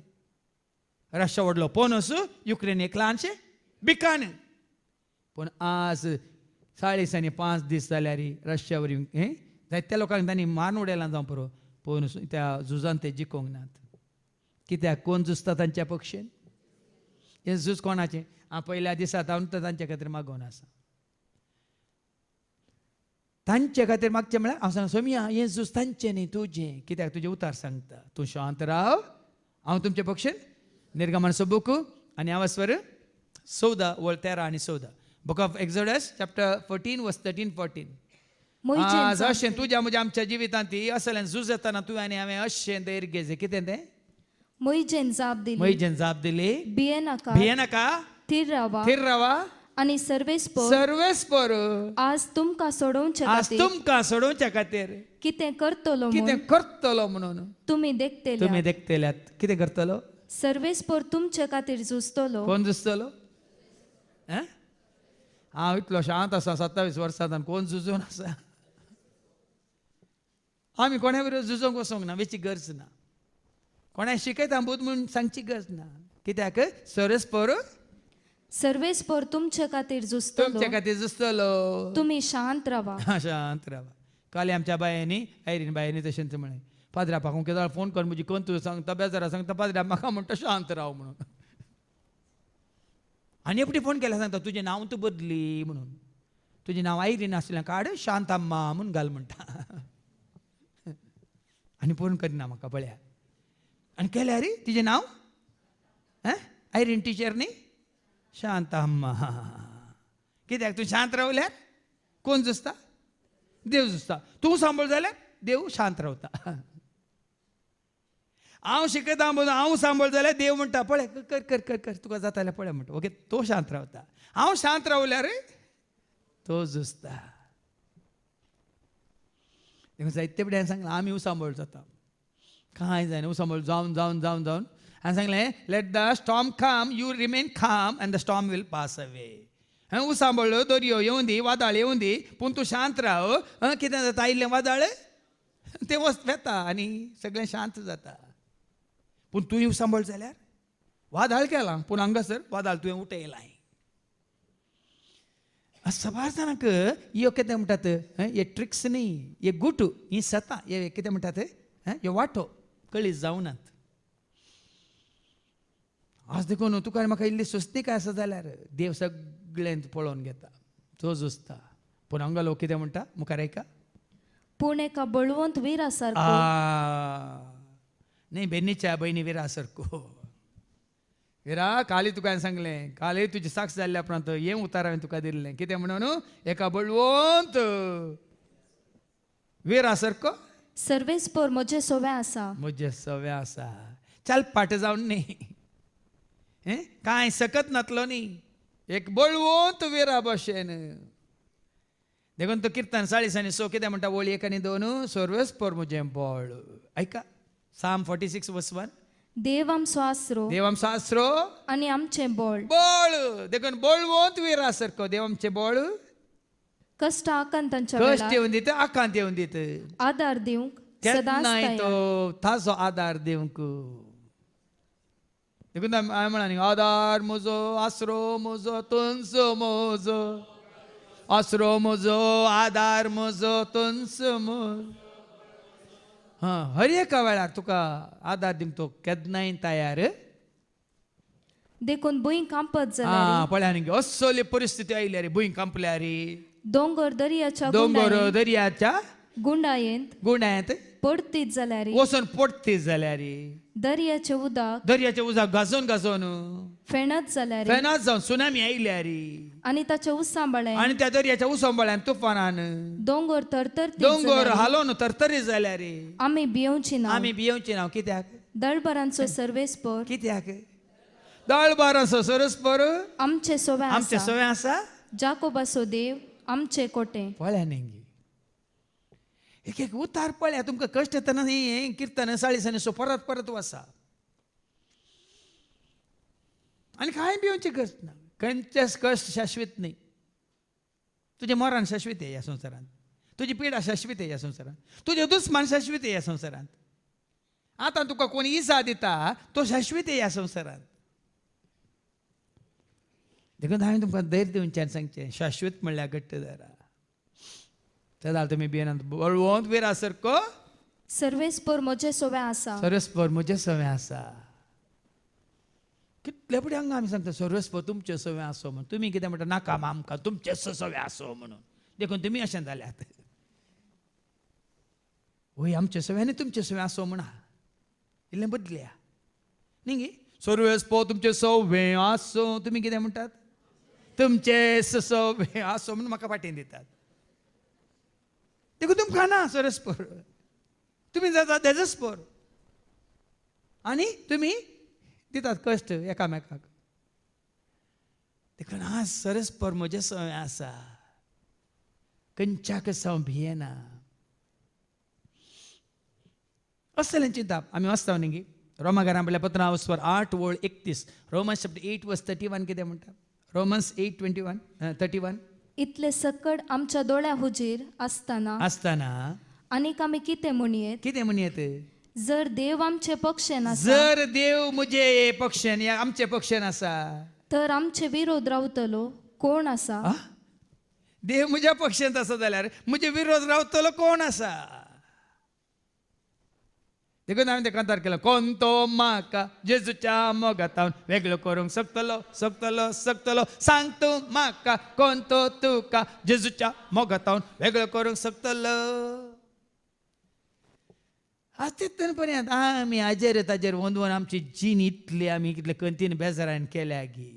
रशिया व्हडलो पोनस, युक्रेन एक ल्हानशें बिकान. पूण आज 5.5 दीस जाल्यार रशिया वरी जायत्या लोकांक तांणी मान उडयलां जावं पुरो, पूण त्या झुजान ते जिखोंक नात. कित्याक? कोण झुजता तांच्या पक्षेन? हें झूज कोणाचें? हांव पयल्या दिसा हांव तांचे खातीर मागोवन आसा. तांचे खातीर मागचें म्हळ्यार हांव सांग सोमिया हें झूज तांचें न्ही तुजें. कित्याक? तुजें उतार सांगता. तूं शांत राव, हांव तुमचे पक्षेन. निर्गमन बुक आनी हांव स्वर 14 वळ 13 आनी 14. बुक ऑफ एक्झोडस चॅप्टर 14 वर्स 13-14. आज अशें तुज्या म्हज्या आमच्या जिवितांत असलें झूज येताना तूं आनी हांवें अशें धैर्य घेवचें. कितें तें? मोइजेन जाप दिली, भिये नाका, थीर रावा आनी सर्वेस्पर आज तुमकां सोडोवच्या खातीर कितें करतलो म्हणून तुमी देखतेल्यात. कितें करतलो? सर्वेस्पर तुमचे खातीर झुजतलो. कोण झुजतलो? हांव इतलो शांत आसा 27 वर्सांत, कोण झुजून आसा? आमी कोणा विरोध झुजोंक वचोंक ना, वेची गरज ना. कोणाक शिकयता बूद म्हणून सांगची गरज ना. कित्याक? सर्वेस्पर तुमचे खातीर झुजतलो, तुमी शांत रावा. शांत रावा. काल आमच्या बायांनी आयरीन बायांनी तशेंच म्हळें, पाद्रापाक हांव केदाळ फोन कर, म्हजी कोण तुवें सांगता बेजारा सांगता पाद्रा म्हाका म्हणटा शांत राव म्हणून. आनी एपटी फोन केला सांगता तुजें नांव तूं बदली म्हणून. तुजें नांव आयरीन आसलें काड शांताम्मा म्हणून घाल म्हणटा. आनी फोन करिना म्हाका पळया. आनी केल्या रे तिजें नांव आयरीन टिचर न्ही, शांताम्मा. कित्याक? तूं शांत रावल्यार कोण झुजता? देव झुजता. तूं सांबाळ जाल्यार देव शांत रावता. हांव शिकयता हांव सांबाळ जाल्यार देव म्हणटा पळय कर कर कर कर तुका जाता जाल्यार पळय म्हणटा. ओके, तो शांत रावता. हांव शांत रावल्यार तो झुजता. देखून जायते पिड्यान सांगलें आमी सांबाळ जाता, कांय जायना. सांबाळ जावन जावन जावन जावन हांवें सांगलें let the storm come, you remain calm and the storm will pass away. सांबाळ दर्यो येवं दी, वादळ येवं दी, पूण तूं शांत राव. कितें जाता? आयिल्लें वादळ तें वेता आनी सगळें शांत जाता. पूण तुवें सांबाळ जाल्यार वादळ केलां, पूण हांगासर वादळ तुवें उठयलां. सबार जाणांक ह्यो कितें म्हणटात, हे ट्रिक्स न्ही, हे गुटू, ही सतां, हे कितें म्हणटात, हे वाटो कळी जावनात. आज देखून तुका आनी म्हाका इल्ली सुस्तीकाय आसा जाल्यार देव सगळें पळोवन घेता, तो झुजता. पूण हांगा लोक कितें म्हणटा? मुखार ऐका. पूण एका बळवंत विरा सारको. न्ही बेन्नीच्या बहिणी विरा सारको. विरा काली तुका हांवें सांगलें, काली तुजी साक्ष जाल्ल्या उपरांत हें उतार हांवें तुका दिल्लें. कितें म्हणून? एका बळवंत विरा सारको सर्वेस्पर म्हजे सोवे आसा. म्हजे सोवे आसा. चल पाट जावन न्ही, कांय सकत नातलो न्ही, एक बळवंत विरा भशेन. देखून तो किर्तन 40:6 कितें म्हणटा? वळी 1 आनी 2 सर्वेस्पर म्हजें बळ. ऐका Psalm 46 verse 1. देव आमचो आसरो, देव आमचो आसरो आनी आमचें बळ. बळ. देखून बळवंत विरा सारको देव आमचें बळ. कश्ट आकांतांच्या कश्ट येवन दित, आकांत येवन दित, आदार दिवंक सदांच केन्नाय तयार. तो ताजो आदार दिवंक. देखून हांवें म्हळां न्ही, आदार म्हजो, आसरो म्हजो, तुंस म्हजो, आसरो म्हजो, आदार म्हजो, तुंस म्हजो. हर एका वेळार तुका आदार दिवंक तो केन्नाय तयार. देखून भुंय कांपत जाल्यार, पळया न्ही असली परिस्थिती आयल्या रे, भुंय कांपल्या रे, दोंगर दर्याच्या गुंडायेंत पडतीत जाल्यार, वचून पडतीत जाल्यार, दर्याचें उदक गाजोन गाजोन फेणत जाल्यार, जावन सुनामी आयल्या रे, आनी ताच्या उसांबळ्यान, आनी त्या दर्याच्या उसंबळ्यान तुफानान दोंगर तरतरतीत दोंगर हालोन तरतरी जाल्यार आमी भियोवची ना. कित्याक? दळबरांचो सर्वेस्पर. कित्याक? दळबरांचो सर्वेस्पर आमचे सोवे आसा. जाकोबाचो देव आमचे कोटे. पळया न्ही एक एक उतार पळ्या तुमकां कश्ट येतना न्ही किर्तन साळीसांनी सो परत परत वसा आनी कांय भिवची गरज ना. खंयचेच कश्ट शाश्वत नाही. तुजें मरण शाश्वत आहे ह्या संवसारांत. तुजी पिडा शाश्वत आहे ह्या संवसारांत. तुजें दुस्मान शाश्वत आहे ह्या संवसारांत. आतां तुका कोणी इजा दिता तो शाश्वत आहे ह्या संवसारांत. देखून हांवें तुमकां धैर्य दिवच्यान सांगचें शाश्वत म्हणल्यार घट्ट धरा. सदां तुमी भियेनात बळवंत वीरा सारको सर्वेस्पर म्हजे सोवे आसा. सर्वेस्पर म्हजे सवें आसा. कितले फुडें हांगा आमी सांगता सर्वेस्पर तुमचे सवें आसो म्हणून. तुमी कितें म्हणटा नाका आमकां तुमचे सवें आसो म्हणून. देखून तुमी अशें जाल्यात. वय आमचे सवें आनी तुमचे सवें आसो म्हणा इल्लें बदल्या न्ही गे. सर्वेस्पर तुमचे सवें आसो तुमी कितें म्हणटात तुमचे सवें आसो म्हणून म्हाका फाटीं दितात. देखून तुमकां ना सर्वेस्पर. तुमी जाता देजस्पर आनी तुमी दितात कश्ट एकामेकाक. देखून आज सरस्पर म्हजे सवें आसा. खंयच्याक हांव भियेना. असलें चिंताप आमी वाचता न्ही गे. रोमाकारांतल्या पत्रां वचपार 8:31 रोमन्स चॅप्टर 8:31 कितें म्हणटा. रोमन्स 8:31 इतले सकड आमच्या दोळ्या हुजीर आसतना आनीक आमी कितें म्हणयेत. कितें म्हणयेत. जर देव आमचे पक्षेन आसा जर देव म्हजे पक्षान या आमचे पक्षान आसा तर आमचे विरोध रावतलो कोण आसा. देव म्हज्या पक्षांत आसा जाल्यार म्हजे विरोध रावतलो कोण आसा. देखून हांवें तें कांतार केलो कोण तो म्हाका जेजूच्या मोगातावन वेगळो करूंक शकतलो शकतलो शकतलो. सांग तूं म्हाका कोण तो तुका जेजूच्या मोगातावन वेगळो करूंक शकतलो. आज तितून पर्यंत आमी हाजेर ताजेर वंदवून आमची जीण इतली आमी कितले कंतीन बेजारान केल्या गी.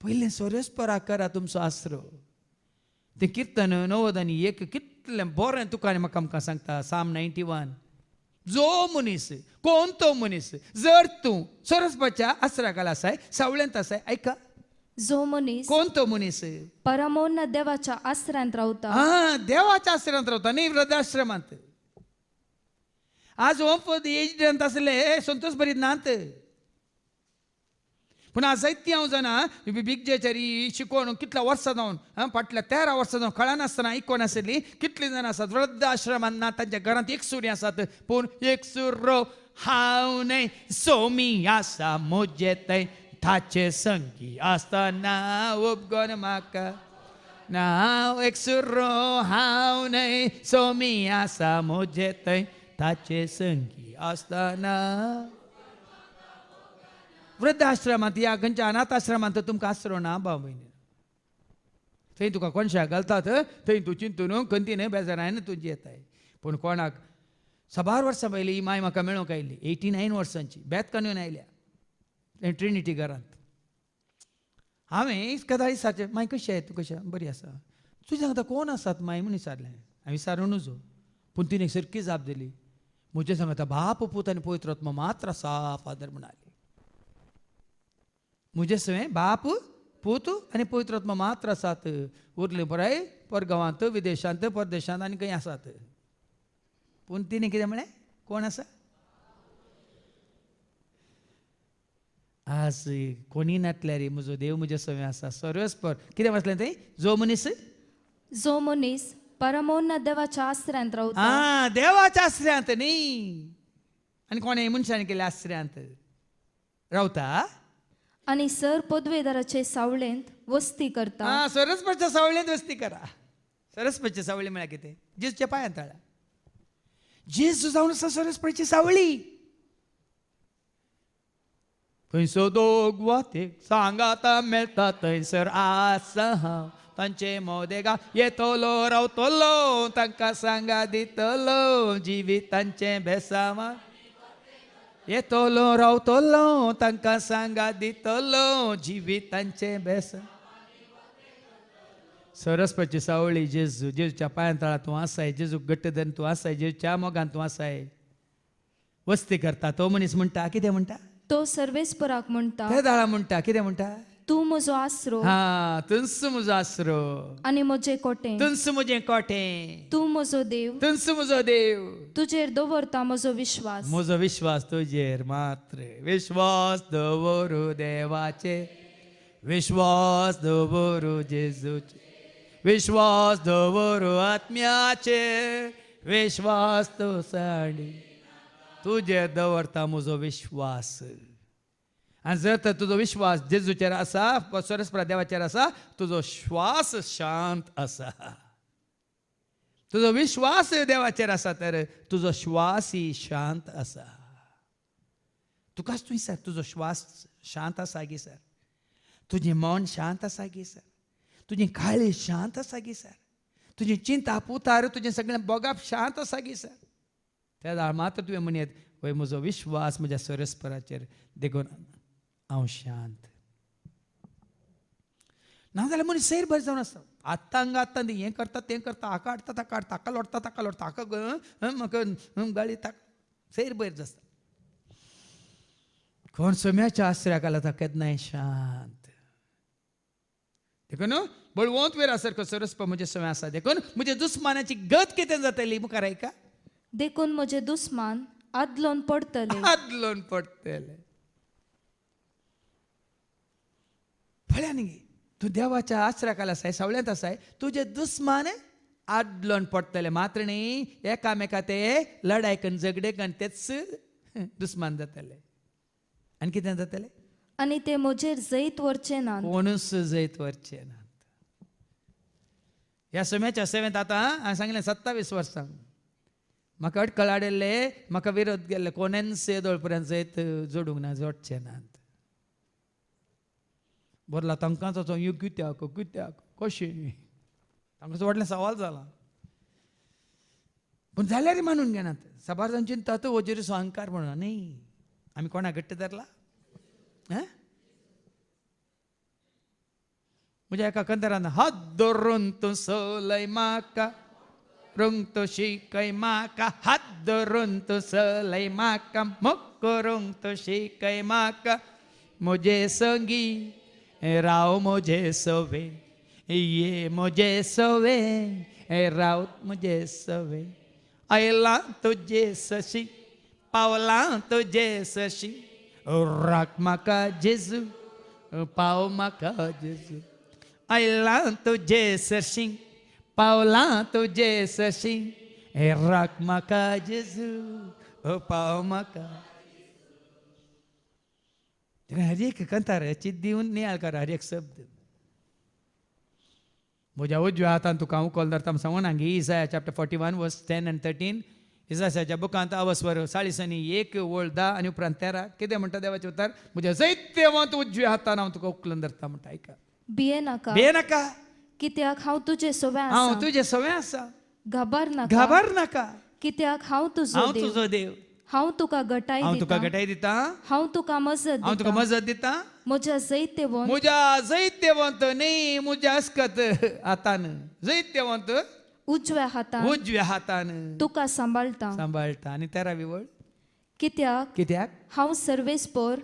पयलें सर्वेस्पराक करा तुमचो आसरो. तें कीर्तन 91 कितलें बरें तुका आनी म्हाका आमकां सांगता. साम 91 जो मनीस कोण तो मनीस जर तूं सर्वेस्पराच्या आसऱ्याखाला आसाय सावळ्यांत आसाय ऐका जो मनीस कोण तो मनीस परमोन्न देवाच्या आश्रयांत रावता. देवाच्या आश्रयांत रावता न्ही वृद्धाश्रमांत. आज ओमपद एजंत आसले संतोष भरीत नात. पूण आज जायतीं हांव जाणा बिगजेच्यारी शिकोवन कितल्या वर्सां जावन फाटल्या 13 वर्सां जावन कळनासतना आयकोन आसली. कितलीं जाणां आसात वृद्ध आश्रमांत ना तांच्या घरांत एक सुरी आसात पूण एक सुरो हांव न्हय सोमी आसा म्हजे थंय ताचे संगी आसतना उपगोन म्हाका नाव एक सुरो हांव न्हय सोमी आसा म्हजे थंय ताचे संगी आसतना. वृद्ध आश्रमांत या खंयच्या अनाथ आश्रमांत तुमकां आसरो ना भाव भयणी. थंय तुका कोणशाक घालतात थंय तूं चिंतून खंतीन बेजारान तुजी येताय. पूण कोणाक 12 वर्सां पयलीं ही माय म्हाका मेळूंक आयली 89 वर्सांची बेतकान्यून आयल्या ट्रिनिटी घरांत. हांवें कदाळी सारकें माय कशी आहे तूं कशें बरी आसा. तुजें सांगता कोण आसात माय म्हणून विचारलें. हांवें विचारूं नजो पूण तिणें सारकी जाप दिली. म्हजें सांगता बाप पूत आनी पवित्र आत्मा मात्र आसा फादर म्हणाली. म्हजे सवें बाप पूत आनी पवित्र आत्मा मात्र आसात. उरले पुराय परगांवांत विदेशांत परदेशांत आनी खंय आसात. पूण तिणें कितें म्हळें कोण आसा. आज कोणी नाटल्यार म्हजो देव म्हजे सवें आसा. सर्वेस्पर कितें वाचलें थंय जो मनीस परमोन्न देवाच्या आश्रयांत रावता. देवाच्या आश्रयांत न्ही आनी कोणें मनशांनी केल्या आश्रयांत रावता आनी सर पदवेदाराचे सावळेंत वस्ती करता. सरस्वतीच्या सावळेंत वस्ती करा. सरस्वतीची सावळी म्हळ्यार कितें जेजूच्या पांयांत ताळा. जेजू जावन आसा सरस्वतीची सावळी. खंयसो दोग वातेक सांगाता मेळटा थंयसर आसा हांव. तांचे मोदेगा येतलो रावतलो तांकां सांगा दितलो जिवितांचें बेसांवां. येतलो रावतलो तांकां सांगा दितलो जिवितांचें बेसांव. सरस्वतीची सावळी जेजू. जेजूच्या पांयांत ताळा तूं आसाय. जेजू घट्ट धरून तूं आसाय. जेजूच्या मोगान तूं आसाय. वस्ती करता तो मनीस म्हणटा कितें म्हणटा तो सर्वेस्पराक म्हणटा ते दाळा म्हणटा कितें म्हणटा तूं म्हजो आसरो तुंस म्हजो आसरो, आनी म्हजें कोटें. तुंस म्हजें कोटें, तूं म्हजो देव, तुंस म्हजो देव. तुजेर दवरता म्हजो विश्वास. म्हजो विश्वास तुजेर मात्र. विश्वास दवरू देवाचे, विश्वास दवरू जेजूचे, विश्वास दवरू आत्म्याचे, विश्वास तो साडी तुजेर दवरता म्हजो विश्वास. आनी जर तर तुजो विश्वास जेजूचेर आसा, परमेश्वर देवाचेर आसा, तुजो श्वास शांत आसा. तुजो विश्वास देवाचेर आसा तर तुजो श्वासही शांत आसा. तुकाच तूं सर तुजो श्वास शांत आसा गी सर, तुजें मन शांत आसा गी सर, तुजी काळी शांत आसा गी सर, तुजी चिंता पुतार तुजें सगळें बोगाप शांत आसा गी सर. त्या मात्र तुवें म्हणयत वय म्हजो विश्वास म्हज्या सरस्पराचेर देखून हांव शांत. नाजाल्यार मनीस सैर भर जावन आसता. आत्तां हें करता तें करता, हाका हाडटा ताका हाडटा, हाका लोटता ताका लोटता, हाका म्हाका गाळी ताका सैर भर आसता. कोण सोम्याच्या आश्रयाक आला ताका केन्नाय शांत. देखून बळवंत वेरा सारको सरस्प म्हजे सोम्या आसा. देखून म्हज्या दुस्मानाची गत कितें जातली मुखार आयका. देखून म्हजे दुस्मान आदलोन पडतले. आदलोन पडटले. फळ्या न्ही तूं देवाच्या आश्रयाक आसाय, सवळ्यांत आसाय, तुजे दुस्मान आदलोन पडटले. मात्र न्ही एकामेका ते लढाय करून झगडे करून तेच दुस्मान जातले. आनी कितें जातलें. आनी ते म्हजेर जैत व्हरचे नात. कोणूच जैत व्हरचे नात. ह्या सोम्याच्या सेवेंत आतां हांवें सांगलें 27 वर्सां म्हाका अडखळ हाडिल्ले, म्हाका विरोध केल्ले, कोणेन सेदोळ पर्यंत जैत जोडूंक ना, जोडचे नात. बोरला तांकांच वचोन यो कित्याक कित्याक कशें तांकां व्हडलें सवाल जाला. पूण जाल्यार मानून घेनात. साबार जाण चिंतात वजेर अहंकार म्हणून. न्ही आमी कोणाक घट्ट धरला. म्हज्या एका कंदरान हात धरून तूं सोलय म्हाका, रंग तो शिकय म्हाका, हात धरून तूं सोलय म्हाका, मोग करूंक तो शिकय म्हाका, म्हजे संगी राव म्हजे सवे, ये म्हजे सवे राव म्हजे सवे. आयलां तुजे सशी, पावलां तुजे सशी, राख म्हाका जेजू, पाव म्हाका जेजू. आयलां तुजे सशी, पावलां तुजे सशी, राख म्हाका जेजू, पाव म्हाका. हर एक कंतार चित दिवन नियाळ कर हर एक शब्द. म्हज्या उजव्या हातान तुका हांव उखल धरता सांगून हांगी इसाया चॅप्टर 41 वर्स 10 and 13. इसायाच्या बुकांत अवस्वर 40 वळ 10 आनी उपरांत 13. कितें म्हणटा देवाचें उतर. म्हज्या जैत्यवंत उजव्या हातान हांव तुका उखलून धरता म्हणटा. आयका. भियेनाका, भियेनाका, कित्याक हांव तुजे सोव्या हांव आसा. तुजे सवे आसा. घाबरनाका, घाबरनाका, कित्याक हांव हांव तुजो देव. तुजो देव. हांव तुका घटाय हांव तुका दिता. घटाय दिता, हांव तुका मजत हांव तुका दिता. मजत दिता. म्हज्या जैत्यवंत म्हज्या जैत्यवंत न्ही म्हज्या अस्कत हातान, जैत्यवंत उजव्या हातान उजव्या हातान तुका सांबाळटा. सांबाळटा. आनी 13वी वळ. कित्याक कित्याक हांव सर्वेस्पर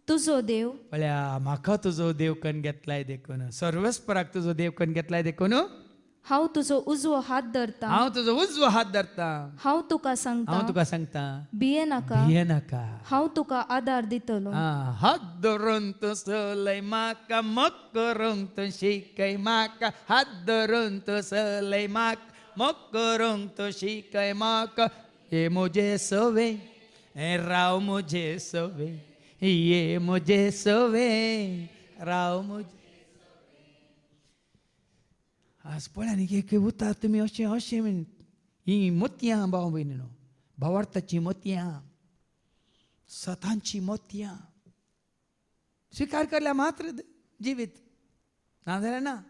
तुजो देव. पळया म्हाका तुजो देव करून घेतलाय देखून, सर्वेस्पराक तुजो देव करून घेतलाय देखून हांव तुजो उजवो हात धरता. हांव तुजो उजवो हात धरता. हांव तुका हांव सांगता, तुका सांगता भियेनाका, भियेनाका. हांव तुका आदार दितलो. हात धरून तूं सोलय म्हाका, मोग करूंक तूं शिकय म्हाका, हात धरून तूं सोलय म्हाका, मोग करूंक तूं शिकय म्हाका. ये म्हजे सवे राव म्हजे सवे, ये म्हजे सवे राव म्हजे. आज पळया न्ही एक उतार तुमी अशें अशें बीन ही मोतयां भाव भयणीनो, भावार्थाची मोतयां, सतांची मोतयां स्वीकार केल्या मात्र जिवीत, नाजाल्यार ना.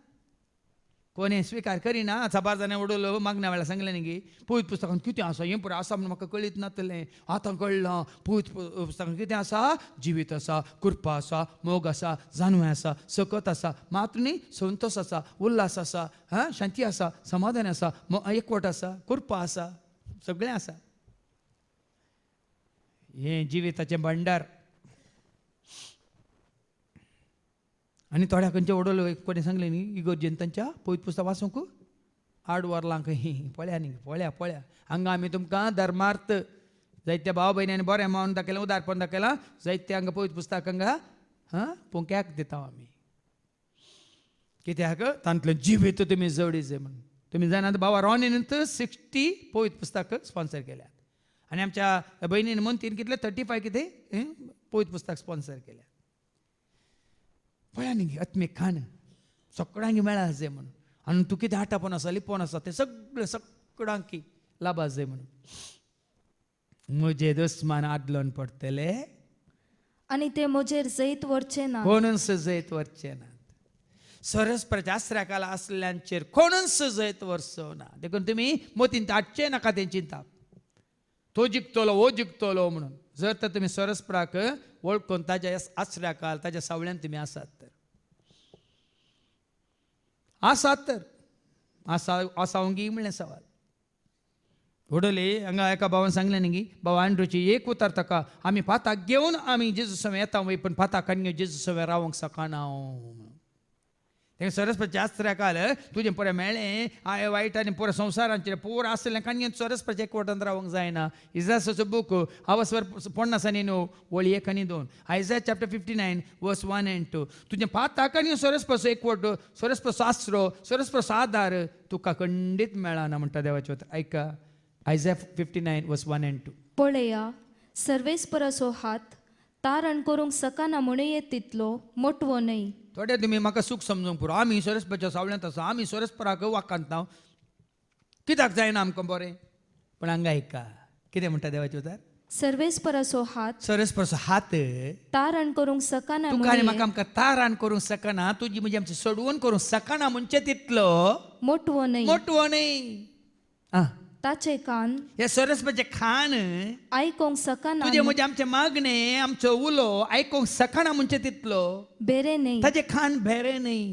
कोणी स्वीकार करिना. साबार जाणें उडोवलो मागण्या वेळार सांगलें न्ही गी पवित्र पुस्तकांत कितें आसा, हें पळय आसा म्हूण म्हाका कळीत नासलें, आतां कळ्ळां. पवित्र पुस्तकांत कितें आसा, जिवीत आसा, कृपा आसा, मोग आसा, जानवें आसा, सकत आसा, मात्र न्ही संतोश आसा, उल्हास आसा, शांती आसा, समाधान आसा, एकवट आसा, कृपा आसा, सगळें आसा. हें जिविताचें भंडार. आनी थोड्या खंयच्या ओडलो कोणी सांगलें न्ही इगोर्जेन तांच्या पवित्र पुस्तक वाचूंक 8 वरलांक पळया न्ही पळया हांगा आमी तुमकां धर्मार्थ जायत्या भाव भयण्यांनी बरें मावन दाखयलां उदारपण दाखयलां जायत्या हांगा पवित्र पुस्तक हांगा पोंक्याक दिता आमी कित्याक तांतल्यान जीव येता तुमी जोडी जाय म्हणून तुमी जाणात भावा रॉनीन 60 पवित्र पुस्तक स्पॉन्सर केल्यात आनी आमच्या भयणीन मोंतीन कितले 35 कितें पवित्र पुस्तक स्पॉन्सर केल्यात पळया न्ही आत्मीक खाण सगळ्यांक मेळा जाय म्हणून आनी तूं कितें हाटापण आसा लिपोवन आसा तें सगळ्यांक लाभा जाय म्हणून म्हजे दुस्मान आदलोन पडटले आनी ते म्हजेर जैत व्हरचे ना कोणूच जैत व्हरचे नात सरस्पराच्या आश्र्याकाला असल्यांचेर कोणूच जैत व्हरचो ना देखून तुमी मोतीन हाडचे नाका तें चिंता तो जिखतलो वो जिखतलो म्हणून जर तर तुमी सरस्पराक वळखून ताच्या आश्र्याकाल ताच्या सावळ्यान तुमी आसात तर आसावंगी म्हणलें सवाल उडले हांगा एका भावान सांगलें न्ही भाव आंड्रूची एक उतर ताका आमी फाताक घेवन आमी जेजू समें येता वय पण फाताक आनी जेजू समें रावंक शकना तें सरस्वतीच्या आश्र्याकाल तुजें पुरें मेळ्ळें आय वायट आनी पुरो संवसारांचेर पुरो आसलें काणयेन सरस्वतीच्या एकवटान रावंक जायना इजासाचो बूक हांवसवर 50 आनी 9 वळी 1 आनी 2 आयजाया चॅप्टर 59 वर्स 1 and 2 तुजें फाताक आनी सरस्वतीचो एकवट सरस्वतीचो आसरो सरस्वतीचो आदार तुका खंडीत मेळना म्हणटा देवाचें उतर आयका आयजाया 59 वर्स 1 and 2 पळया सर्वेस्पराचो हात तारण करूंक सकना म्हणून येत तितलो मोठवो न्हय थोडे तुमी म्हाका सूख समजूंक पुरो आमी सरस्वतीच्या सावळ्यांत आसा आमी सरस्पराक वाकांत कित्याक जायना आमकां बरें पण हांगा आयका कितें म्हणटा देवाचें उतर सर्वेस्पराचो हात सरस्पराचो हात तारण करूंक सकना तुका आनी म्हाका आमकां तारण करूंक सकना तुजी म्हणजे आमची सोडवण करूंक सकना म्हणजे तितलो मोठवो न्हय मोठवो न्हय ताचे कान हे सरस्वतीचे खान आयकोंक सकना तुजे म्हणजे आमचे मागणे आमचो उलो आयकोंक सकना म्हणजे तितलो बेरे न्हय ताचे खान भेरे न्हय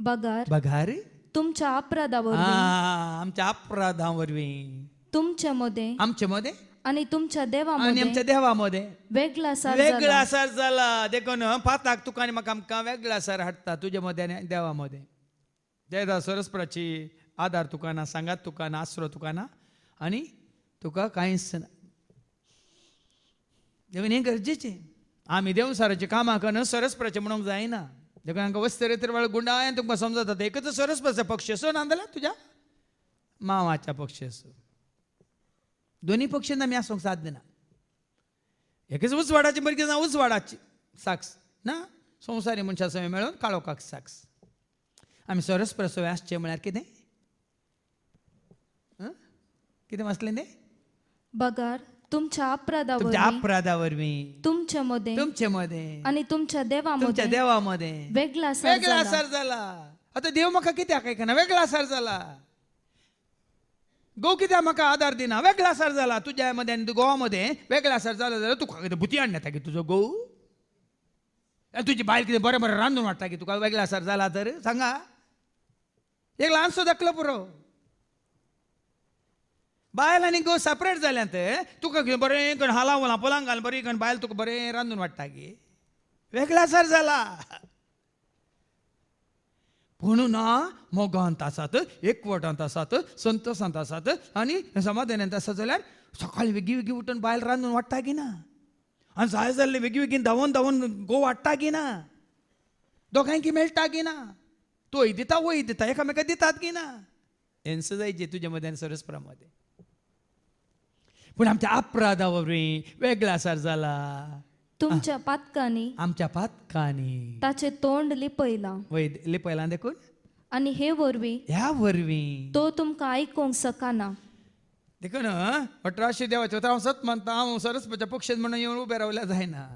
बगार तुमच्या अपराधावर आमच्या अपराधा वरवीं तुमच्या मध्ये आमचे मध्ये आणि तुमच्या आणि देवामध्ये आमच्या देवामध्ये वेगळा वेगळा सार झाला देखून फाताक तुका आनी म्हाका आमकां वेगळा सार हाडटा तुजे मध्ये आनी देवामध्ये जयदा सरस्पराची आदार तुका ना सांगात तुका ना आसरो तुका ना आनी तुका कांयच ना देखून हें गरजेचें आमी देवसाराची कामां करून सरस्पराचें म्हणूंक जायना देखून हांकां वस्तरेतर वेळ गुंडाळ्यान तुमकां समजता एकच सरस्वतीचो पक्ष असो ना जाल्यार तुज्या मांवाच्या पक्ष असो दोनी पक्षांना आमी आसूंक साध्य ना एकच उजवाडाची बरकी ना उजवाडाची साक्स ना संवसारी मनशा समें मेळून काळोखाक साक्स आमी सरस्पर सवे आसचें म्हळ्यार कितें कितें वाचलें तें बगार तुमच्या तुमच्या अपराधा वरवीं तुमचे मध्ये आणि तुमच्या तुमच्या देवामध्ये वेगळा सार जाला आता देव म्हाका कित्याक आयकना वेगळा सार जाला गो कित्याक म्हाका आदार दिना वेगळा सार जाला तुज्या मध्ये आनी गोवा मध्ये वेगळा सार जाला जाल्यार तुका कितें भुती हाडण्यात की तुजो गोव तुजी बायल कितें बरें बरें रांदून वाडटा की तुका वेगळा सार जाला तर सांगा एक ल्हानसो दाखलो पुरो बायल आनी गो सेपरेट जाल्यांत तुका कितें बरें करून हालावला पोलांक घाल बरी करून बायल तुका बरें रांदून वाडटा की वेगळा सार जाला म्हणून मोगांत आसात एकवटांत आसात संतोशांत आसात आनी समाधानांत आसात जाल्यार सकाळीं वेगी वेगी उठून बायल रांदून वाडटा की ना आनी जाय जाल्ले वेगी वेगीन धांवून धांवून गो वाडटा की ना दोगांयकी मेळटा की ना तोय दिता वय दिता एकामेका दितात की ना हेंच जायचे तुजे मध्ये आनी सरस्परा मध्ये पूण आमच्या अपराधा वरवीं वेगळा सार जाला तुमच्या पातकांनी आमच्या पातकांनी ताचे तोंड लिपयला वय लिपयला देखून आणि हे वरवीं ह्या वरवीं तो तुमकां आयकोंक सकना देखून 1800 देवाचे हांव सत म्हणटा हांव सरस्वतीच्या पक्षांत म्हणून येवन उबें रावल्या जायना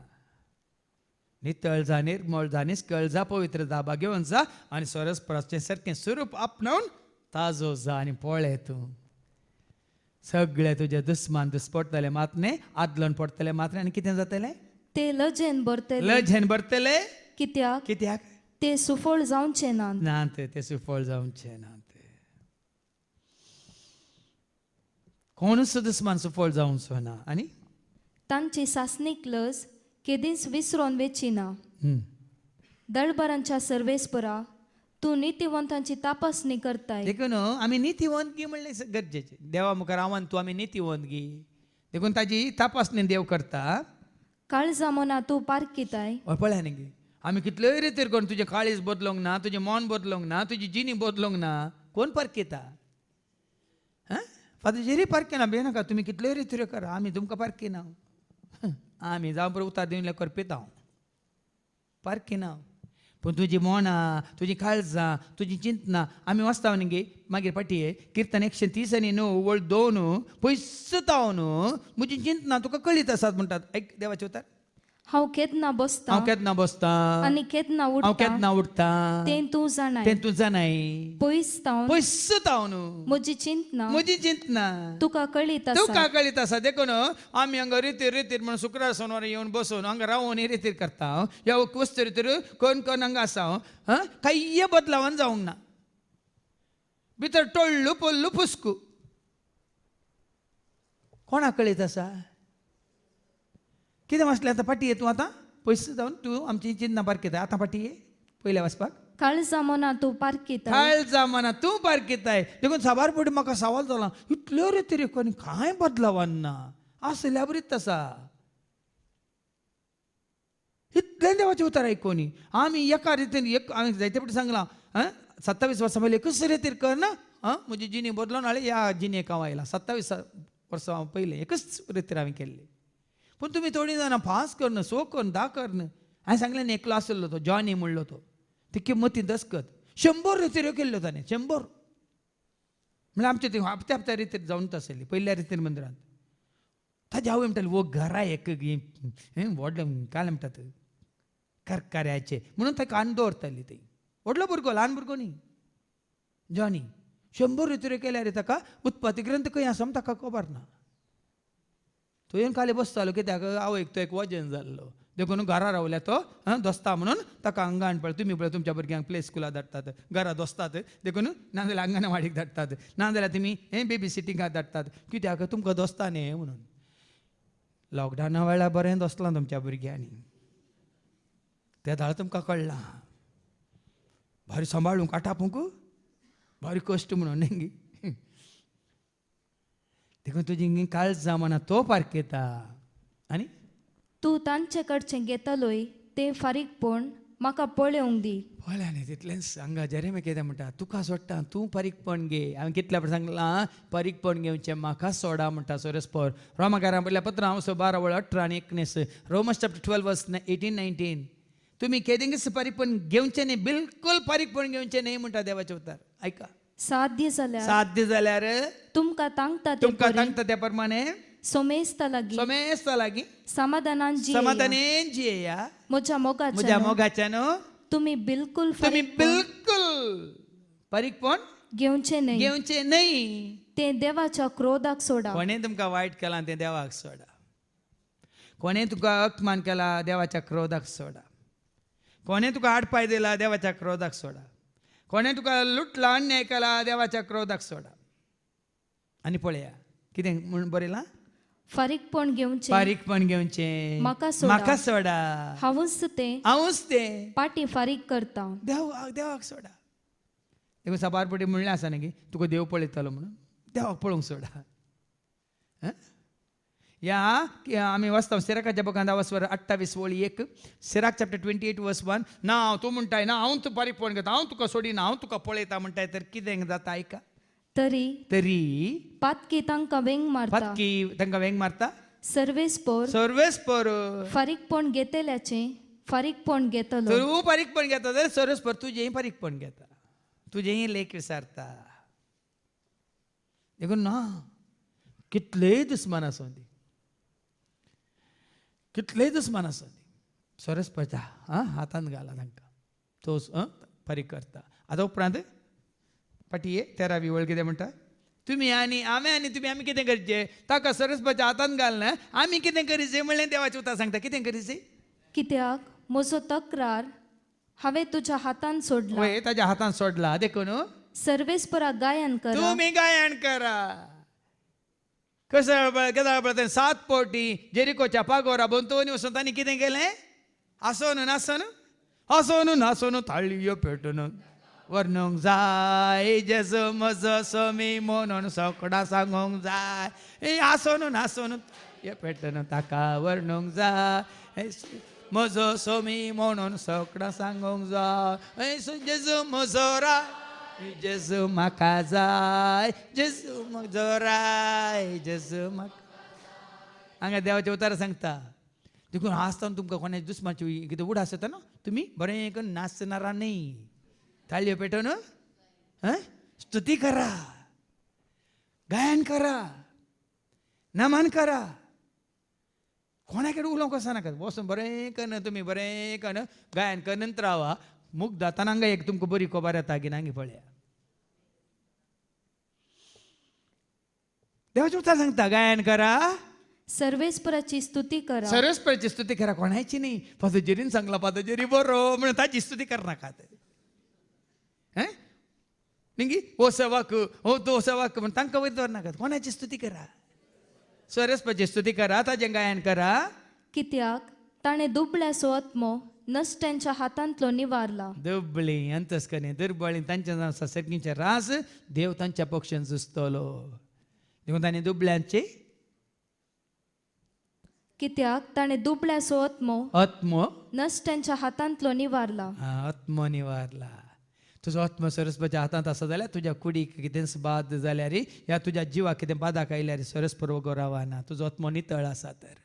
नितळ जा निर्मळ जा निश्कळ जा पवित्र जा घेवन जा आनी सरस्वतीचें सारकें स्वरूप आपणावन ताजो जा आनी पळय तूं सगळे तुजे दुस्मान दुस्पडटले मातने आदलोन पडटले मात्र आनी कितें जातलें ते लजेन भरतले कित्याक कित्याक ते सुफळ जावचे ना ते सुफळ जावचे ना कोणूच दुस्मान सुफळ जावचो ना आनी तांची सासणीक लज केदींच विसरोन वेचिना दळबरांच्या सर्वेस्परा तूं नितीवंतांची तपासणी करताय. देखून आम्ही नीतिवंतगी म्हणले गरजेचे. देवा मुखार आव्हान तू आम्ही नीतिवंतगी देखून ताजी तपासणी देव करता. काळजा मना तूं पारकिताय. पळया न्ही आमी कितल्योय रितीर करून तुजें काळीज बदलोंक ना, तुजें मन बदलोंक ना, तुजी जिणी बदलोंक ना, कोण पारकेता? फादर पारकेना बेनाका तुमी कितल्योय रितीर करा, आमी तुमकां पारकेना. आमी जावं बरं उतार दिवन करपेता हांव पारकेना. पूण तुजी मोना, तुजी काळजां, तुजी चिंतना आमी वाचता न्ही मागीर पाटये किर्तन 130:9 वळ 2 पयस तावन म्हजी चिंतना तुका कळीत आसात म्हणटात. आयक देवाचे उतार. हांव केदना बसता हांव केदना बसता आनी केदना हांव उठता केदना उठता तें तूं जाणाय. तें तूं जाणाय. पयस तावन पयस तावन म्हजी चिंतना म्हजी चिंतना तुका कळीत आसा. तुका कळीत आसा. देखून आमी हांगा रितीर रितीर म्हणून शुक्रार सोनवार येवन बसून हांगा रावून रितीर करता. ह्या वस्तू रितीर कोण कोण हांगा आसा काही बदलावन जावंक ना. भितर टोळ्ळू पोल्लू फुसकू कोणाक कळीत आसा? कितें वाचलें आतां पाटये तूं आतां पयस जावन तूं आमची चिंतना पारकेता. आतां पाटये पयल्या वाचपाक काळजा मना तूं पारकिताय. काळजा मना तूं पारकेताय. देखून साबार फुडें म्हाका सवाल जाला इतल्यो रितीर कोणी कांय बदलावन ना आसल्या बरीच आसा. इतलें देवाचें उतर आयकोनी आमी एका रितीन हांवें जायते फावटी सांगलां 27 वर्सां पयलीं एकच रितीर कर ना म्हजी जिणी बदलोवन हाडले ह्या जिणेक हांव आयला. 27 वर्सां पयलीं एकच रितीर हांवें केल्ली. पूण तुमी थोडीं जाणां 5 कर 6 कर 10 कर. हांवें सांगलें न्ही एकलो आसलो तो जॉनी म्हणलो तो तिके मती दसकत 100 रितीऱ्यो केल्ल्यो ताणें 100 म्हणल्यार आमचे ती हप्त्या हप्त्या रितीर जावन आसली पयल्या रितीर मंदिरांत. ताजे आवय म्हणटाली वो घरा एक व्हडलें काय म्हणटात करकाऱ्याचे म्हणून ताका आनी दवरताली ती. व्हडलो भुरगो ल्हान भुरगो न्ही जॉनी 100 रितीऱ्यो केल्यार ताका उत्पत्ती ग्रंथ खंय आसा म्हूण ताका खबर ना. तो येवन खाली बसतालो कित्याक आवयक तो एक वजन जाल्लो. देखून घरा रावल्या तो दोस्ता म्हणून ताका अंगण पळय तुमी पळय तुमच्या भुरग्यांक प्ले स्कुलाक धाडटात घरा दोस्तात देखून नाजाल्यार अंगणवाडीक धाडटात नाजाल्यार तुमी बेबी सिटिंगाक धाडटात कित्याक तुमकां दोस्ता न्ही म्हणून. लॉकडावना वेळार बरें दोसलां तुमच्या भुरग्यांनी त्या दाळ तुमकां कळलां. भारी सांबाळूंक आटापूंक भारी कश्ट म्हणून न्ही. देखून तुजी काळजां मना तो पारकेता. आनी तूं तांचे कडचें घेतलोय तें फारीकपण म्हाका पळोवंक दी. पळया न्ही तितलेंच हांगा जेरेमे कितें म्हणटा तुका सोडटा तूं पारीकपण घे. हांवें कितल्या फावटी सांगलां पारीकपण घेवचें म्हाका सोडा म्हणटा सोरेस्पर. रोमाकारां पयल्या पत्र हांव 12:18-19 रोमस चॅप्टर 12 वर्स 18-19 तुमी केदेंगच पारीकपण घेवचें न्ही बिलकुल पारीकपण घेवचें न्ही म्हणटा देवाचें उतर. आयका साध्य जाल्यार तुमकां तांगता तुमकां सांगता त्या प्रमाणे सोमेस्ता लागीं समाधानान जियेया म्हज्या म्हज्या मोगाच्यान तुम्ही बिलकुल पारीकपण घेवचें न्ही. तें देवाच्या क्रोधाक सोडा. कोणें तुमकां वायट केलां तें देवाक सोडा. कोणें तुका अपमान केला देवाच्या क्रोधाक सोडा. कोणें तुका आडपाय दिला देवाच्या क्रोधाक सोडा. कोणें तुका लुटला अन्याय केला देवाच्या क्रोधाक सोडा. आनी पळया कितें म्हूण बरयलां पारीकपण घेवचें म्हाका सोडा. हांवूच तें पाटी फारीक करता देवाक सोडा. देखून साबार पटी म्हणलें आसा न्ही तुका देव पळयतलो म्हणून देवाक पळोवंक सोडा. या आमी वाचता सिराकाच्या बुकांत 28:1 सिराक चॅप्टर 28 वर्स 1 ना तूं म्हणटाय ना हांव तूं पारीकपण घेता हांव तुका सोडिना हांव तुका पळयता म्हणटाय तर कितें जाता आयका. तरी पातकी तांकां वेंग मारता सर्वेस्पर फारीकपण घेतल्याचें फारीकपण घेतलो. तूं पारीकपण घेता जाल्यार सर्वेस्पर तुजेंय पारीकपण घेता तुजेंय लेख विसारता. देखून ना कितलेय दुस्मान आसूं दी सर्वेस्परच्या हातांत घाला तांकां तो फारीक करता. आतां उपरांत पाटये 13वी वळ कितें म्हणटा तुमी आनी तुमी कितें करचें ताका सर्वेस्परच्या हातांत घालना आमी कितें करीचें म्हणलें देवाचें उतर सांगता. कितें करीचें कित्याक म्हजो तक्रार हांवें तुज्या हातांत सोडला. वय ताज्या हातांत सोडला. देखून सर्वेस्परा गायन करा तुमी गायन करा. कसं 7 पोटी जेरिकोच्या पागोरा बोंतोनी वचून तांणी कितें केलें आसोन नासोन हसोन नासोन थाळयो पेटून वर्णूंक जाय जेजू म्हजो सोमी म्हणून सकडा सांगूंक जाय हसोन नासोन ये पेटून ताका वर्णूंक जाय म्हजो सोमी म्हणून सकडा सांगूंक जाय जेजू म्हजो राय जेजू म्हाका जाय जेजू म्हजो राय जेजू म्हाका हांगा देवाचे उतार सांगता देखून आसतना तुमकां कोणाची दुस्माची कितें उडास येता न्हू तुमी बरें करून नाचनारा न्ही ताळयो पेटोवन स्तुती करा गायन करा नमन करा कोणाकडे उलोवंक वचनाका वचून बरें करून तुमी बरें करून गायन करनंत रावा मूग जाताना हांगा एक तुमकां बरी खबर येता की नांगी पळया देवाचे उतार सांगता गायन करा सर्वेस्पराची स्तुती करा सर्वेस्पराची स्तुती करा कोणाची नाही पादोजेरीन सांगला पादोजेरी बरो म्हणून ताची स्तुती करनाकात निंगी ओ सेवाक ओ तो सेवाक म्हणून तांकां वयर दवरनाकात कोणाची स्तुती करा सर्वेस्पराची स्तुती करा ताजें गायन करा कित्याक ताणें दुबळ्याचो आत्मो नश्ट्यांच्या हातांतलो निवारला दुबळी अंतस्कने दुर्बळी तांच्या सर्गींचे रास देव तांच्या पक्षान झुजतलो देखून तांणी दुबळ्यांचे कित्याक ताणें दुबळ्याचो आत्मो नश्ट्यांच्या हातांतलो निवारला आत्मो निवारला तुजो आत्मो सरस्वतीच्या हातांत आसा जाल्यार तुज्या कुडीक कितें बाद जाल्यार या तुज्या जिवाक कितें बादाक आयल्यार सरस्पर वगो रावना तुजो आत्मो नितळ आसा तर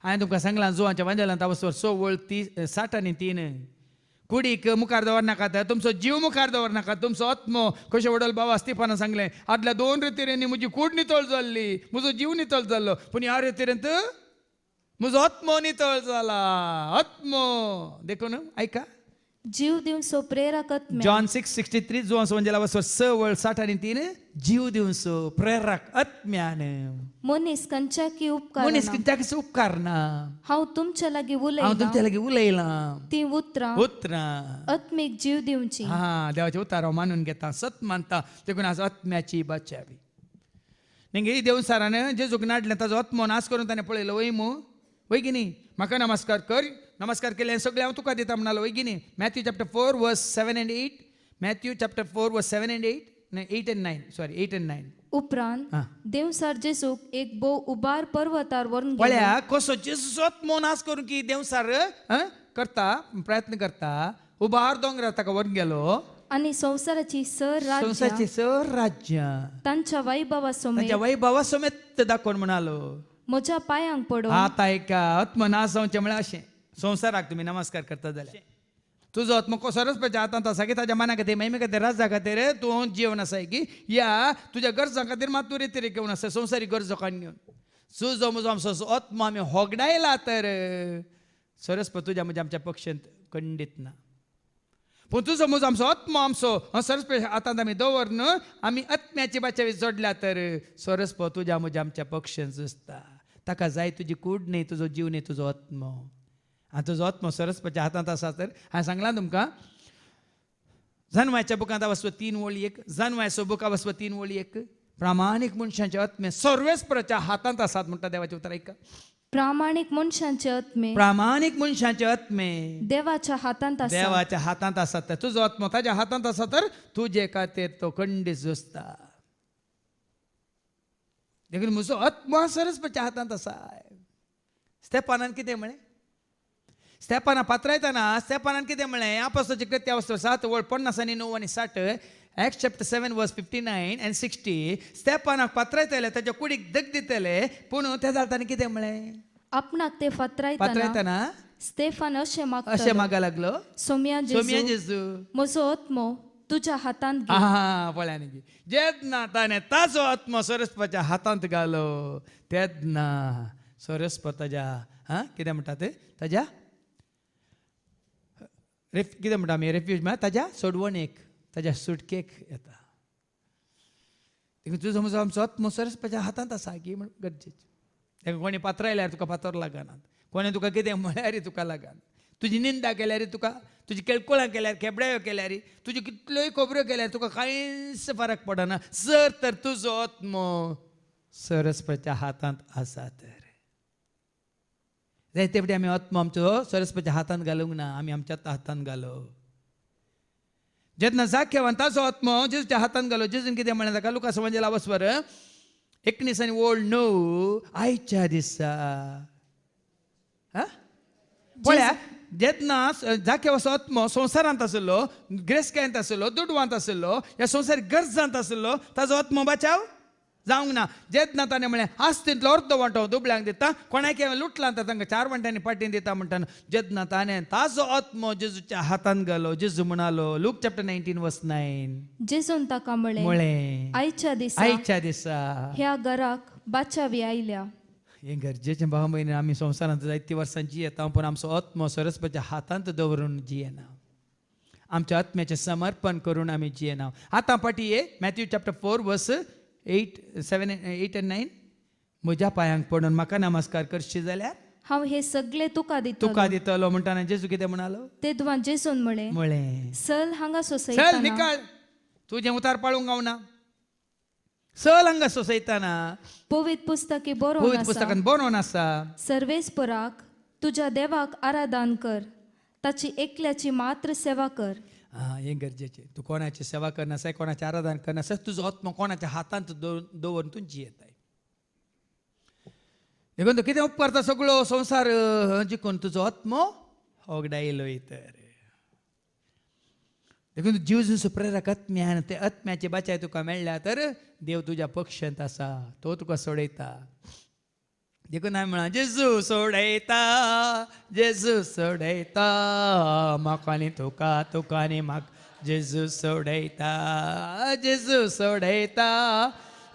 हांवें तुमकां सांगलां जुवांच्या वांजेलांत वचोर 60:3 कुडीक मुखार दवरनाकात तुमचो जीव मुखार दवरनाकात तुमचो आत्मो कशें वडल बाबा स्तिफानान सांगलें आदल्या 2 रितींनी म्हजी कूड नितळ जाल्ली म्हजो जीव नितळ जाल्लो पूण ह्या रितींत म्हजो आत्मो नितळ जाला आत्मो देखून आयका जीव दिवचो प्रेरक आत्म्या जॉन 6:63 जुवांचो वांजेला वचोर 60:3 जीव दिवचो प्रेरक आत्म्यान मनीस खंयच्याकी उपकार मनीस कित्याक उपकार ना हांव तुमच्या लागीं हांव उलयलां तुमच्या लागीं उलयलां ती उतरां उतरां आत्मीक जीव दिवची हा देवाचे उतार हांव मानून घेता सत मानता देखून आज आत्म्याची बाचावी निंगे देवसारान जेजूक नाडलें ताजो आत्मो नाश करून ताणें पळयलो वय मू वय की न्ही म्हाका नमस्कार कर नमस्कार केले सगळे हांव तुका दिता म्हणालो वय की न्ही मॅथ्यू चॅप्टर 4 वर्स 7 and 8 मॅथ्यू चॅप्टर 4 वर्स 7 and 8 and 9 सॉरी 8 and 9 उपरांत देवसार जेजूक एक भोव उबार पर्वतार व्हरून गेलो. पळया कसो जेजूचो आत्मो नाश करून की देवसार करता प्रयत्न करता उबार दोंगरार ताका व्हरून गेलो आनी संवसाराची संवसाराची सर राज्य तांच्या वैभवा समेत तांच्या वैभवा समेत दाखोवन म्हणालो म्हज्या पांयांक पडोवन आता एका आत्म नाश जावचें म्हळ्यार अशें संवसाराक तुमी नमस्कार करता जाल्यार तुजो आत्मो सरस्वतीच्या हातांत आसा की ताज्या मना खातीर महिमे खातीर राज्या खातीर तूं जीवन आसाय की या तुज्या गरजां खातीर मात तूं रिती घेवन आसा संवसारी गरजो काडून तुजो म्हजो आमचो आत्मो आमी होगडायला तर सरस्वती तुज्या म्हज्या आमच्या पक्षांत खंडीत ना पूण तुजो म्हजो आमचो आत्मो आमचो सरस्वती हातांत आमी दवरन आमी आत्म्याची बाचावी जोडल्या तर सरस्वती तुज्या म्हज्या आमच्या पक्षांत झुजता ताका जाय तुजी कूड न्ही तुजो जीव न्ही तुजो आत्मो आनी तुजो आत्मो सरस्वतीच्या हातांत आसा तर हांवें सांगलां तुमकां जन्माच्या बुकांत वचप 3:1 जन्माच्या बुकां वचप 3:1 प्रामाणीक मनशांचे आत्मे सर्वेस्पराच्या हातांत आसात म्हणटा देवाचें उतर ऐका प्रामाणीक मनशांचे आत्मे प्रामाणीक मनशांचे आत्मे देवाच्या हातांत आसा देवाच्या हातांत आसा तर तुजो आत्मो ताज्या हातांत आसा तर तुजे खातीर तो खंडीत झुजता देखून म्हजो आत्मो सरस्वतीच्या हातांत आसा स्तेफानान कितें म्हळें स्तेफाना पात्रायतना स्तेफानान कितें म्हळें आपोस्तलाची कृत्या वचोन 7:50 आणि 60 Acts chapter 7 verse 59 and 60 स्तेफानाक पात्रायतले ताच्या कुडीक दग दितले पूण त्या जाताना कितें म्हळें आपणाक ते फातरायतना स्तेफान अशें मागा लागलो सोम्या जेजू म्हजो आत्मो तुज्या हातांत घे. हा पळया न्ही जेन्ना ताणें ताजो आत्मो सरस्वतीच्या हातांत घालो तेन्ना सरस्वती ताज्या कितें म्हणटात ताज्या कितें म्हणटा आमी रेफ्यूज म्हळ्यार ताज्या सोडवणेक ताज्या सुटकेक येता देखून तुजो म्हजो आमचो आत्मो सरस्वतीच्या हातांत आसा की म्हण गरजेचें ताका कोणी पात्रायल्यार तुका पातर लागनात कोणें तुका कितें म्हळ्यार तुका लागना तुजी निंदा केल्यार तुका तुजी केळकुळां केल्यार केबड्यो केल्यार तुजी कितल्योय खबऱ्यो केल्यार तुका कांयच फरक पडना जर तर तुजो आत्मो सरस्वतीच्या हातांत आसा तर जायते फावटी आमी आत्मो आमचो सरस्वतीच्या हातांत घालूंक ना, आमी आमच्या हातांत घालो. जेन्ना जाख्यावान ताचो आत्मो जेजूच्या हातांत घालो, जेजून कितें म्हणलें ताका लुकास एवांजेला वचवर 19 आनी ओल्ड 9 आयच्या दिसा पळया, जेन्ना जाख्यावाचो आत्मो संवसारांत आसलो, ग्रेस्कायंत आसलो, दुडवांत आसलो, ह्या संवसारीक गरजांत आसलो, ताचो आत्मो बचाव जावंक ना. जेन्ना ताणें म्हळें आस्तींतलो अर्दो वांटो दुबळ्यांक दिता, कोणाक लुटला तर तांकां 4 वांट्यांनी पाटीन दिता म्हणटाना जेन्ना ताणें ताचो आत्मो जेजूच्या हातांत घालो, जेजू म्हणालो लूक चॅप्टर 19 वर्स 9 जेजून ताका म्हळें आयच्या दिसा ह्या घराक बाचावी आयल्या. हें गरजेचें भाव भयणी. आमी संवसारांत जायती वर्सां जियेता, पूण आमचो आत्मो सरस्वतीच्या हातांत दवरून जियेना, आमच्या आत्म्याचें समर्पण करून आमी जियेना. आतां पाटी मॅथ्यू चॅप्टर 4 वर्स 8, 7, 8 and 9 म्हज्या पांयांक पडून म्हाका नमस्कार करशी जाल्यार हांव हे सगळे तुका दितलो म्हणटाना जेजू कितें म्हणालो? तेदवां जेजून म्हळें सल हांगा चल सोसयताना निकाळ, तुजें उतार पाळूंक गावना. चल हांगा सोसयताना पवित्र पुस्तकी पवित्र पुस्तकांत बरोवन आसा, सर्वेस्पराक तुज्या देवाक आराधन कर, ताची एकल्याची मात्र सेवा कर. हें गरजेचें. तूं कोणाची सेवा करनासा, कोणाचें आराधन करनासा, तुजो आत्मो कोणाच्या हातांत दवरून तूं जियेताय. देखून तूं कितें उपकारता सगळो संवसार जिखून तुजो आत्मो होगडायलो तर. देखून जेजूचो प्रेरक आत्म्यान ते आत्म्याची बाचाय तुका मेळ्ळ्या तर देव तुज्या पक्षांत आसा, तो तुका सोडयता. देखून हांवें म्हळां जेजू सोडयता, जेजू सोडयता म्हाका आनी तुका, तुका आनी म्हाका. जेजू सोडयता, जेजू सोडयता,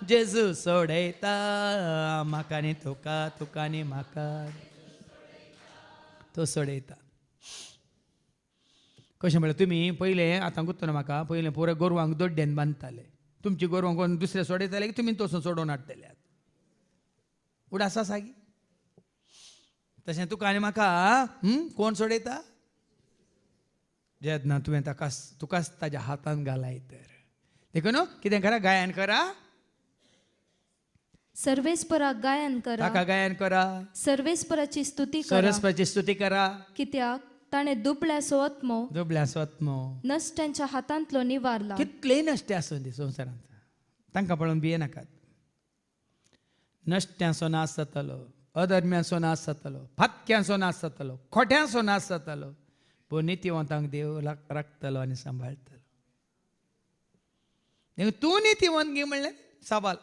जेजू सोडयता म्हाका आनी तुका, तुका आनी म्हाका. तो सोडयता. कशें म्हळ्यार तुमी पयलें आतां गुत्तून म्हाका पयलें पुरो गोरवांक दोड्डेन बांदताले. तुमची गोरवांक कोण दुसरे सोडयताले की तुमी तोसून सोडोवन हाडटले. उडासा सागी तशें तुका आनी म्हाका कोण सोडयता? जेन्ना तुवें तुकाच ताज्या हातांत घालाय तर. देखून कितें करा? गायन करा, सर्वेस्पराक गायन करा, ताका गायन करा, सर्वेस्पराची स्तुती करा, सरस्वतीची स्तुती करा. कित्याक ताणें दुबळ्याचो आत्मो दुबळ्याचो आत्मो नश्ट्यांच्या हातांतलो निवारला. कितलेय नश्टे आसूं दी संवसारांत, तांकां पळोवन भियेनाकात. नश्ट्यांचो नाश जातालो, अधर्म्यांचो नाश जातालो, फातक्यांचो नाश जातालो, खोट्यांचो नाश जातालो, पूण नितीवंतांक देव राखतलो आनी सांबाळटलो. तूं नितीवंत म्हणलें सवाल.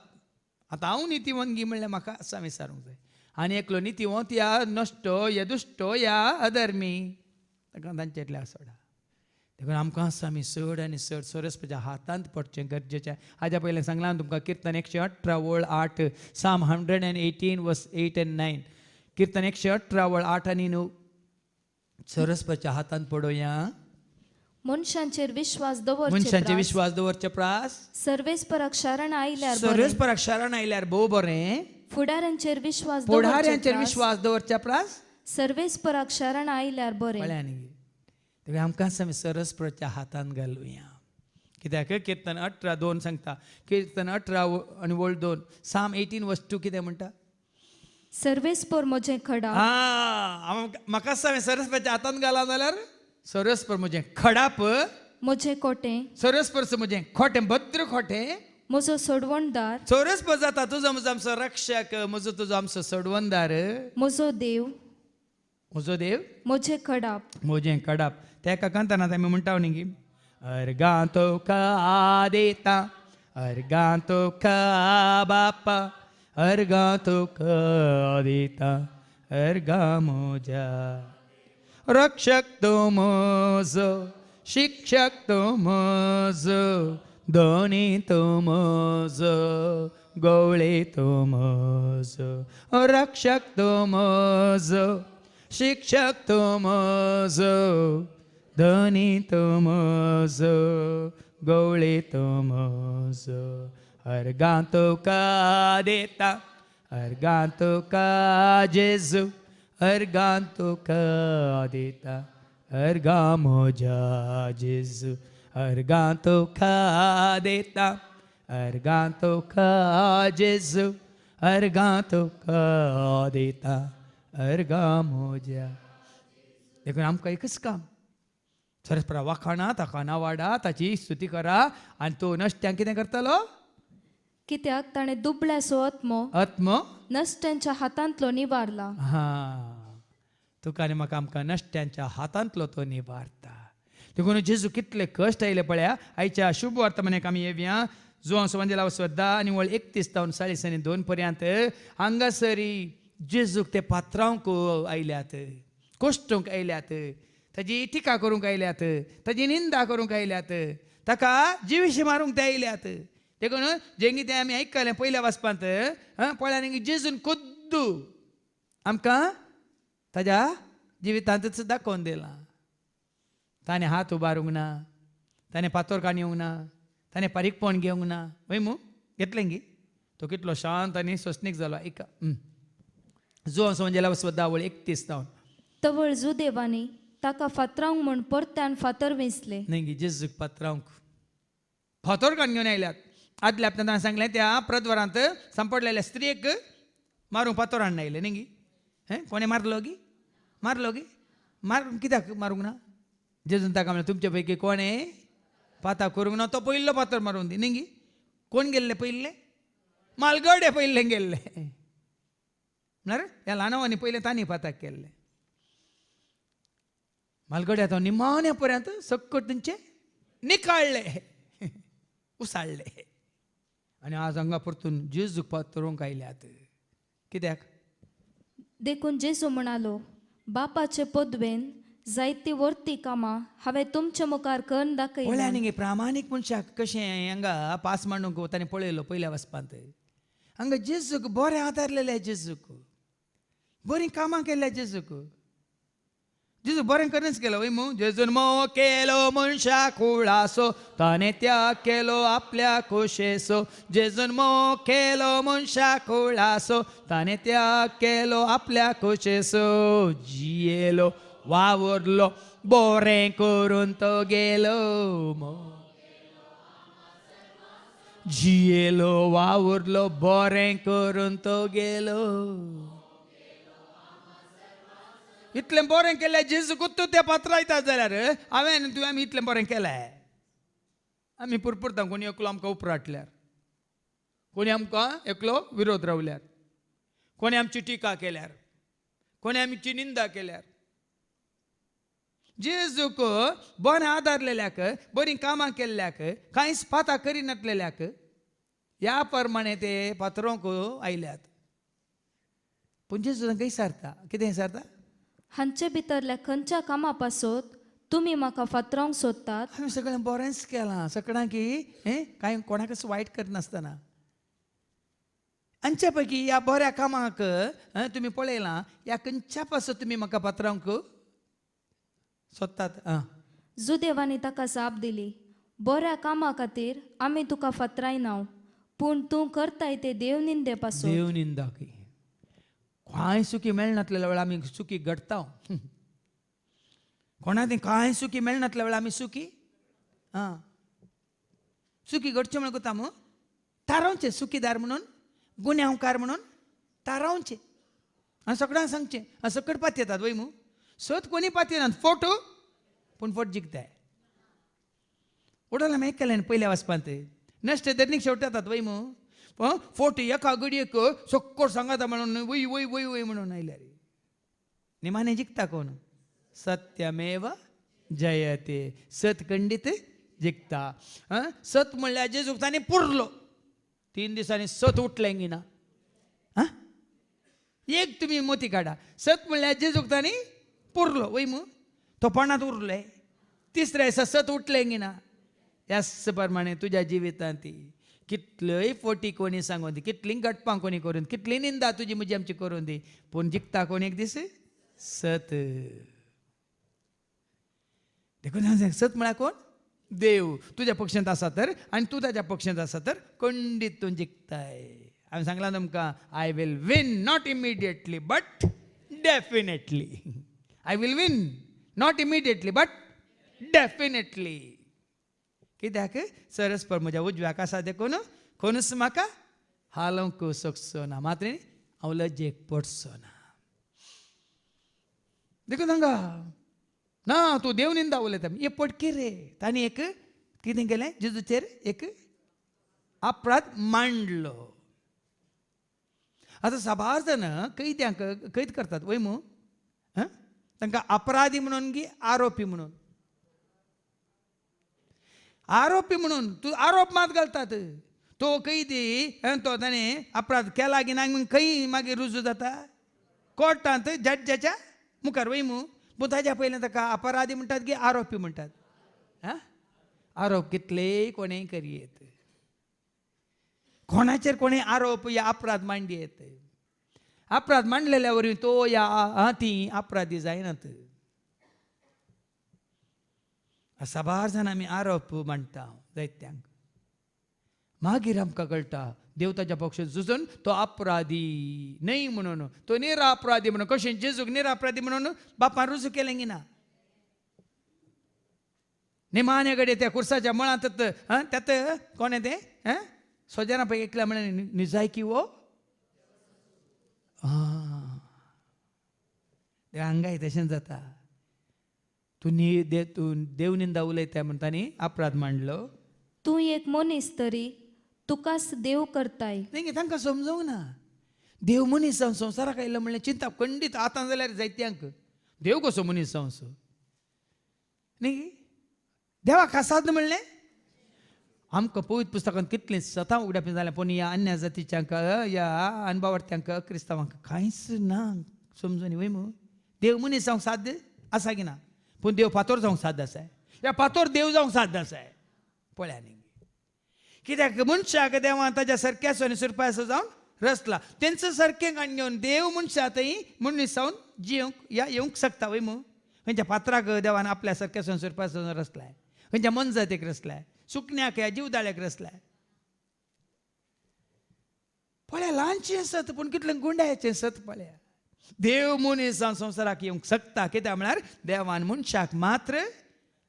आतां हांव नितीवंत म्हणलें म्हाका आसा विचारूंक जाय. आनी एकलो नितीवंत या नश्टो या दुश्टो या अधर्मी, ताका तांचेतल्या सोडा. देखून आमकां आसा आमी चड आनी चड सरस्वतीच्या हातांत पडचें गरजेचें. हाज्या पयलें सांगलां तुमकां कीर्तन 118 वळ 8, साम 118 वर्स 8 and 9. कीर्तन 118 वळ 8 आनी 9. सरस्वतीच्या हातांत पडोवया. मनशांचेर विश्वास दवरचे मनशांचे विश्वास दवरचे प्रास. सर्वेस्पराक शरण आयल्यार सर्वेस्पराक शरण आयल्यार भोव बरें. फुडाऱ्यांचेर विश्वास फुडाऱ्यांचेर विश्वास दवरचे प्रास. सर्वेस्पराक शरण आयल्यार बरें. देखून आमकां आमी सरस्वतीच्या हातांत घालुया. कित्याक कीर्तन 18:2 सांगता. कीर्तन 18 आनी वळ 2, साम 18 वर्स 2 कितें म्हणटा? सर्वेस्पर म्हजें खडा. म्हाका हांवें सरस्वतीच्या हातांत घाला जाल्यार सरस्पर म्हजें खडाप, म्हजें कोटें. सरस्परच म्हजें खोटें, भद्र खोटें. म्हजो सोडवणदार. सरस्पर जाता तुजो म्हजो आमचो रक्षक, म्हजो तुजो आमचो सोडवणदार. म्हजो देव. म्हजो देव. म्हजें खडाप. म्हजें खडाप. तेका कांताना आमी म्हणटा न्ही, अर्गां तुका देता, अर्गां तुका बापा, अर्गां तुका दिता, अर्गां म्हज्या. रक्षक तो म्हजो, शिक्षक तो म्हजो, दोनी तो म्हजो, गवळे तो म्हजो. रक्षक तो म्हजो, शिक्षक तो म्हजो, धनी तो म्हजो, गवळे तो म्हजो. अर्गां तुका देता, अर्गां तुका जेजू, अर्गां तुका दिता, अर्गां म्हज्या जेजू. अर्गां तुका देता, अर्गां तुका जेजू, अर्गां तुका दिता, अर्गाम हो जा. देखून आमकां एकच काम, सरस्परा वाखाणा, ताका नावाडा, ताची स्तुती करा, आनी तो नश्ट्यांक कितें करतलो? कित्याक ताणें दुबळ्याचो आत्म नश्ट्यांच्या हातांतलो निवारला. हा, तुका आनी म्हाका आमकां नश्ट्यांच्या हातांतलो तो निवारता. देखून जेजू कितले कश्ट आयले पळया. आयच्या शुभ वर्तमानाक आमी येवया. जो संवंजला स्वद्दा आनी वळ 31-42 पर्यंत हांगासरी जेजूक ते पात्रांक आयल्यात, कोश्टूंक आयल्यात, ताजी टिका करूंक आयल्यात, ताजी निंदा करूंक आयल्यात, ताका जिवीशी मारूंक ते आयल्यात. देखून जें कितें आमी आयकलें पयल्या वाचपांत पळया न्ही, जेजून खुद्दू आमकां ताज्या जिवितांतच दाखोवन दिलां. ताणें हात उबारूंक ना, ताणें पातोर काणयोंक ना, ताणें पारीकपण घेवंक ना. वय मू घेतलें गी. तो कितलो शांत आनी सोंसणीक जालो. ऐका, जो संवंजला स्वद्दा वळ 31. तवळ जुदेवानी ताका फातरावंक म्हूण परत्यान फातर वेंचले. न्ही गी, जेजूक पात्रांक फातोर काण घेवन आयल्यात. आदल्या हप्त्यांत हांवें सांगलें त्या प्रद्वारांत सांपडलेल्या स्त्रियेक मारूंक फातोर हाडून आयले न्ही गी. कोणें मारलो गी? मारलो गी? मारूंक कित्याक मारूंक ना? जेजून ताका म्हणलें, तुमचे पैकी कोणें पाता करूंक ना तो पयलो फातर मारून दी. न्ही गी. कोण गेल्ले पयले? मालगडे पयले गेल्ले. म्हळ्यार ह्या ल्हानवानी पयलें तांणी पाताक केल्ले. मालगड्या तो निमाण्या पर्यंत सकट तेंचे निकाळले, उसाळले. आनी आज हांगा परतून जेजूक पातरूंक आयल्यात. कित्याक? देखून जेजू म्हणालो, बापाचे पदवेन जायती वर्ती कामां हांवें तुमच्या मुखार करून दाखयल्या. पळया न्ही, प्रामाणीक मनशाक कशें हांगा पास मांडूंक ताणें पळयलो पयल्या वचपांत. हांगा जेजूक बरें आदारलेले, जेजूक बरीं कामां केल्या, जेजूक जेजू बरें करूनच केलो. वय मू, जेजून मोग केलो मनशा कुळासो, ताणें त्याग केलो आपल्या खोशेसो. जेजून मोग केलो मनशा कुळासो, ताणें त्याग केलो आपल्या खोशेसो. जियेलो वावरलो बरें करून तो गेलो. जियेलो वावरलो बरें करून तो गेलो. इतलें बरें केलें जेजूकूच तूं त्या पात्रायता जाल्यार हांवें तुवें आमी इतलें बरें केलें. आमी पुरपुरता कोणी एकलो आमकां उपराटल्यार, कोणी आमकां एकलो विरोध रावल्यार, कोणी आमची टिका केल्यार, कोणी आमची निंदा केल्यार. जेजूक बरें आदारलेल्याक, बरीं कामां केल्ल्याक, कांयच पाता करिनासलेल्याक ह्या प्रमाणे ते पात्रोंक आयल्यात. पूण जेजू तांकां विचारता, कितें विचारता? हांचे भितरल्या खंयच्या कामा पासत तुमी म्हाका फातरावंक सोदतात? हांवें सगळें बरेंच केलां सगळ्यां की कांय कोणाकच वायट करनासतना. हांचे पैकी ह्या बऱ्या कामाक तुमी पळयलां, ह्या खंयच्या पासत तुमी म्हाका पात्रावंक सोदतात? जुदेवानी ताका जाप दिली, बऱ्या कामा खातीर आमी तुका फातरायनाव, पूण तूं करताय ते देवनिंदे पासून. देव निंदा की कांय सुखी मेळनासलेल्या वेळा आमी सुखी घडटा. कोणा ती कांय सुखी मेळनासल्या वेळा आमी सुखी सुखी घडचें म्हणून कोता मग थारावचें. सुखीदार म्हणून, गुन्यांवकार म्हणून थारावचें आनी सगळ्यांक सांगचें. सकट पात येतात वय मू, सत कोणी पात येनात, फोट पूण फोट जिखताय. उडोला आमी आयकलें पयल्या वचपांत नश्ट धरणीक शेवटातात वय मू. फोट एका घडयेक सक्कोर सांगाता म्हणून वय वय वय वय म्हणून आयल्यार निमाणें जिखता कोण? सत्यमेव जयते. सत खंडीत जिखता. सत म्हणल्यार जेजूक ताणें पुरलो. 3 दिसांनी सत उठलें गिना. एक तुमी मोती काडा. सत म्हणल्यार जेजूक ताणें पुरलो वय मू, तो पोंडांत उरले. तिसऱ्या दिसा सत उठलें गिना. ह्याच प्रमाणे तुज्या जिवितांत कितल्योय फोटी कोणी सांगून दी, कितलीं गटपां कोणी करून, कितली निंदा तुजी म्हजी आमची करून दी, पूण जिखता कोण एक दीस? सत. देखून सत म्हळ्यार कोण? देव. तुज्या पक्षांत आसा तर आनी तूं ताज्या पक्षांत आसा तर खंडीत तूं जिखताय. हांवें सांगलां तुमकां, I will win not immediately but definitely. I will win not immediately but definitely. कित्याक? सरस्पर म्हज्या उजव्याक आसा देखून कोणूच म्हाका हालोवंक सोंसचो ना, मात्र हांव लज्जेक पडचो ना. देखो सांगा ना तू देवनिंदा उलयता हे पटकी रे ताणी एक कितें केलें जेजूचेर एक अपराध मांडलो. आतां साबार जाण कैद्यांक कैद करतात वय मू तांकां अपराधी म्हणून की आरोपी म्हणून. आरोपी म्हणून तूं आरोप मात घालतात. तो कैदी तो ताणें अपराध केला की ना खंय मागीर रुजू जाता कोर्टांत जड्जाच्या मुखार वय मू. पूण ताच्या पयलें ताका अपराधी म्हणटात की आरोपी म्हणटात. आरोप कितलेय कोणेय करियेत कोणाचेर कोणेय आरोप या अपराध मांडयेत. अपराध मांडलेल्या वरवीं तो या ती अपराधी जायनात. साबार जाण आमी आरोप मांडटा दैत्यांक. मागीर आमकां कळटा देव ताच्या पक्षान झुजून तो अपराधी न्हय म्हणून तो निरापराधी म्हणून. कशें जेजूक निरापराधी म्हणून बापान रुजू केलें की ना. निमाणे घडये त्या कुर्साच्या मळांत त्यात कोणें तें सोजारां पळय एकल्या म्हळें निजायकी वो हांगाय तशें जाता. तूं देवनिंदा उलयता म्हणून तांणी अपराध मांडलो. तूं एक मनीस तरी तुकाच देव करताय. नाही तांकां समजूंक ना. देव मनीस जावन संवसाराक आयलो म्हणलें चिंता खंडीत आतां जाल्यार जायत्यांक देव कसो मनीस जावचो न्ही. देवाक आसात म्हणलें आमकां पवित्र पुस्तकांत कितलें सतां उगड्याप जालें पूण ह्या अन्य जातीच्यांक ह्या अनबावट्यांक क्रिस्तावांक कांयच ना समजून वय मू. देव मनीस जावंक साध्य आसा की ना. पूण देव फातोर जावंक साध्य आसा. ह्या फातोर देव जावंक साध्य आसा पळया न्ही. कित्याक मनशाक देवान ताच्या सारक्याचो आनी सुरपाचो जावन रचला. तेंचं सारकें घेवन देव मनशांतय मनीस जावन जियोंक येवंक शकता वय मू. खंयच्या फातराक देवान आपल्या सारक्याचो सुरपाचो जावन रचलाय. खंयच्या मनजातीक रचलाय. सुकण्याक ह्या जीवदाळ्याक रचलाय. पळया ल्हानशें सत पूण कितलें गुंडाळ्याचें सत पळया. देव मनीस जावन संवसाराक येवंक शकता. कित्याक म्हळ्यार देवान मनशाक मात्र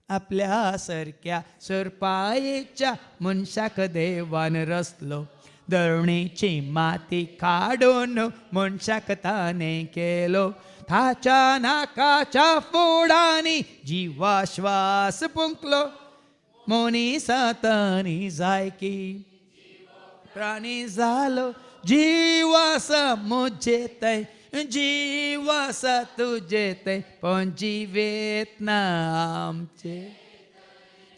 आपल्या सारक्या सरपायेच्या मनशाक देवान रचलो. दळणेची माती काडून मनशाक ताणें केलो. ताच्या नाकाच्या फोडांनी जिवाश्वास फुंकलो. मनीसातांनी जायकी प्राणी जालो. जीवास मुजेतय जीवास तुजेतय पण जिवेत ना आमचे.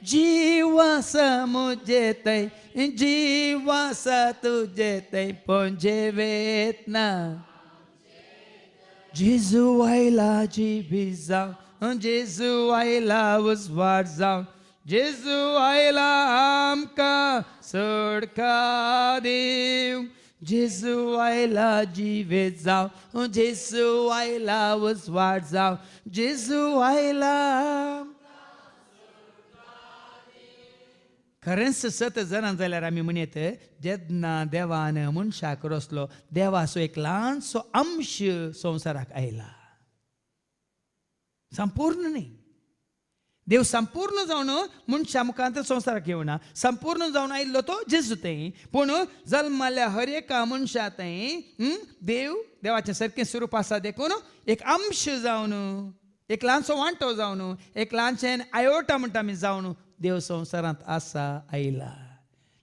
जीवास मुजेतय जीवास तुजेतय पण जिवेत ना. जेजू आयला जिबी जावन जेजू आयला उजवाड जावन जेजू आयला आमकां सोडका दिवंक. जेजू आयला जिवेत जावं जेजू आयला उजवाड जावं जेजू आयला. खरेंच सत जाणां जाल्यार आमी म्हणयत जेन्ना देवान मनशाक रचलो देवाचो एक ल्हानसो अंश संवसाराक आयला. संपूर्ण न्ही. देव संपूर्ण जावन मनशा मुखांत संवसाराक येवना. संपूर्ण जावन आयिल्लो तो जेजू थंय. पूण जल्माल्या हर एका मनशा थंय देवाचें सारकें स्वरूप आसा देखून एक अंश जावन एक ल्हानसो वांटो जावन एक ल्हानशें आयोटा म्हणटा आमी जावन देव संवसारांत आसा आयला.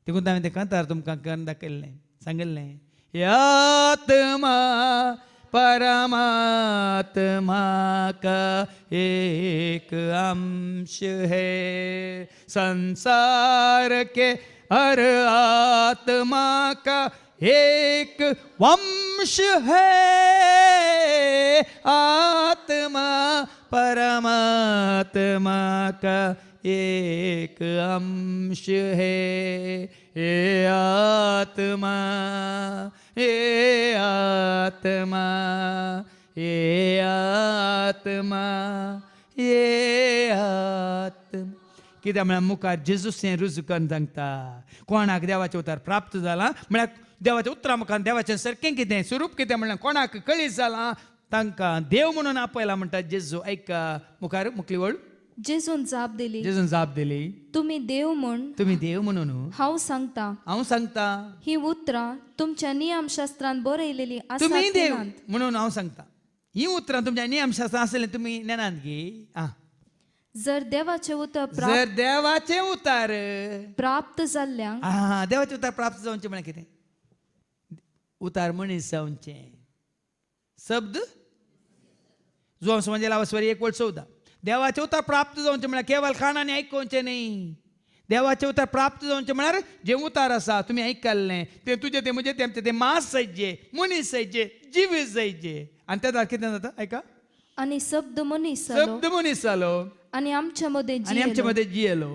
देखून हांवें तें कांतार तुमकां करून दाखयल्लें सांगलें आत्मा परमात्मा का एक अंश है. संसार के हर आत्मा का एक वंश है. आत्मा परमात्मा का एक अंश है. ये आत्मा ये आत्मा ये आत्मा ये आत्मा. कित्याक म्हळ्यार मुखार जेजूसें रुजू करून सांगता कोणाक देवाचें उतर प्राप्त जालां म्हळ्यार देवाच्या उतरा मुखार देवाचें सारकें कितें स्वरूप कितें म्हळ्यार कोणाक कळीत जालां तांकां देव म्हणून आपयला म्हणटा जेजू. ऐका मुखार मुखली वळ. जेजून जाप दिली जेजून जाप दिली तुम्ही देव म्हूण तुमी देव म्हणून हांव सांगता. हांव सांगता ही उतरां तुमच्या नियमशास्त्रांत बरयलेली आसात तुमी की देव नात? म्हणून हांव सांगता. ही उतरां तुमच्या नियमशास्त्र असले तुम्ही ज्ञानात घे जर देवाचे उतर जर देवाचे उतार प्राप्त जाल्ल्यांक देवाचे उतार प्राप्त जावचे म्हळ्यार कितें उतार मनीस जावचे शब्द जो म्हणजे लावस्वरी 1:14 देवाचे उतार प्राप्त जावचे म्हळ्यार केवळ कानाने आयकोवचे न्ही देवाचे उतार प्राप्त जावचे म्हळ्यार जे उतार आसा तुमी आयकल्ले ते तुजे ते म्हणजे तेमचे ते मास जायचे मनीस जायचे जीव जायचे आनी त्या कितें जाता आयका आणि शब्द मनीस जालो शब्द मनीस जालो आणि आमच्या मध्ये आणि आमच्या मध्ये जियेलो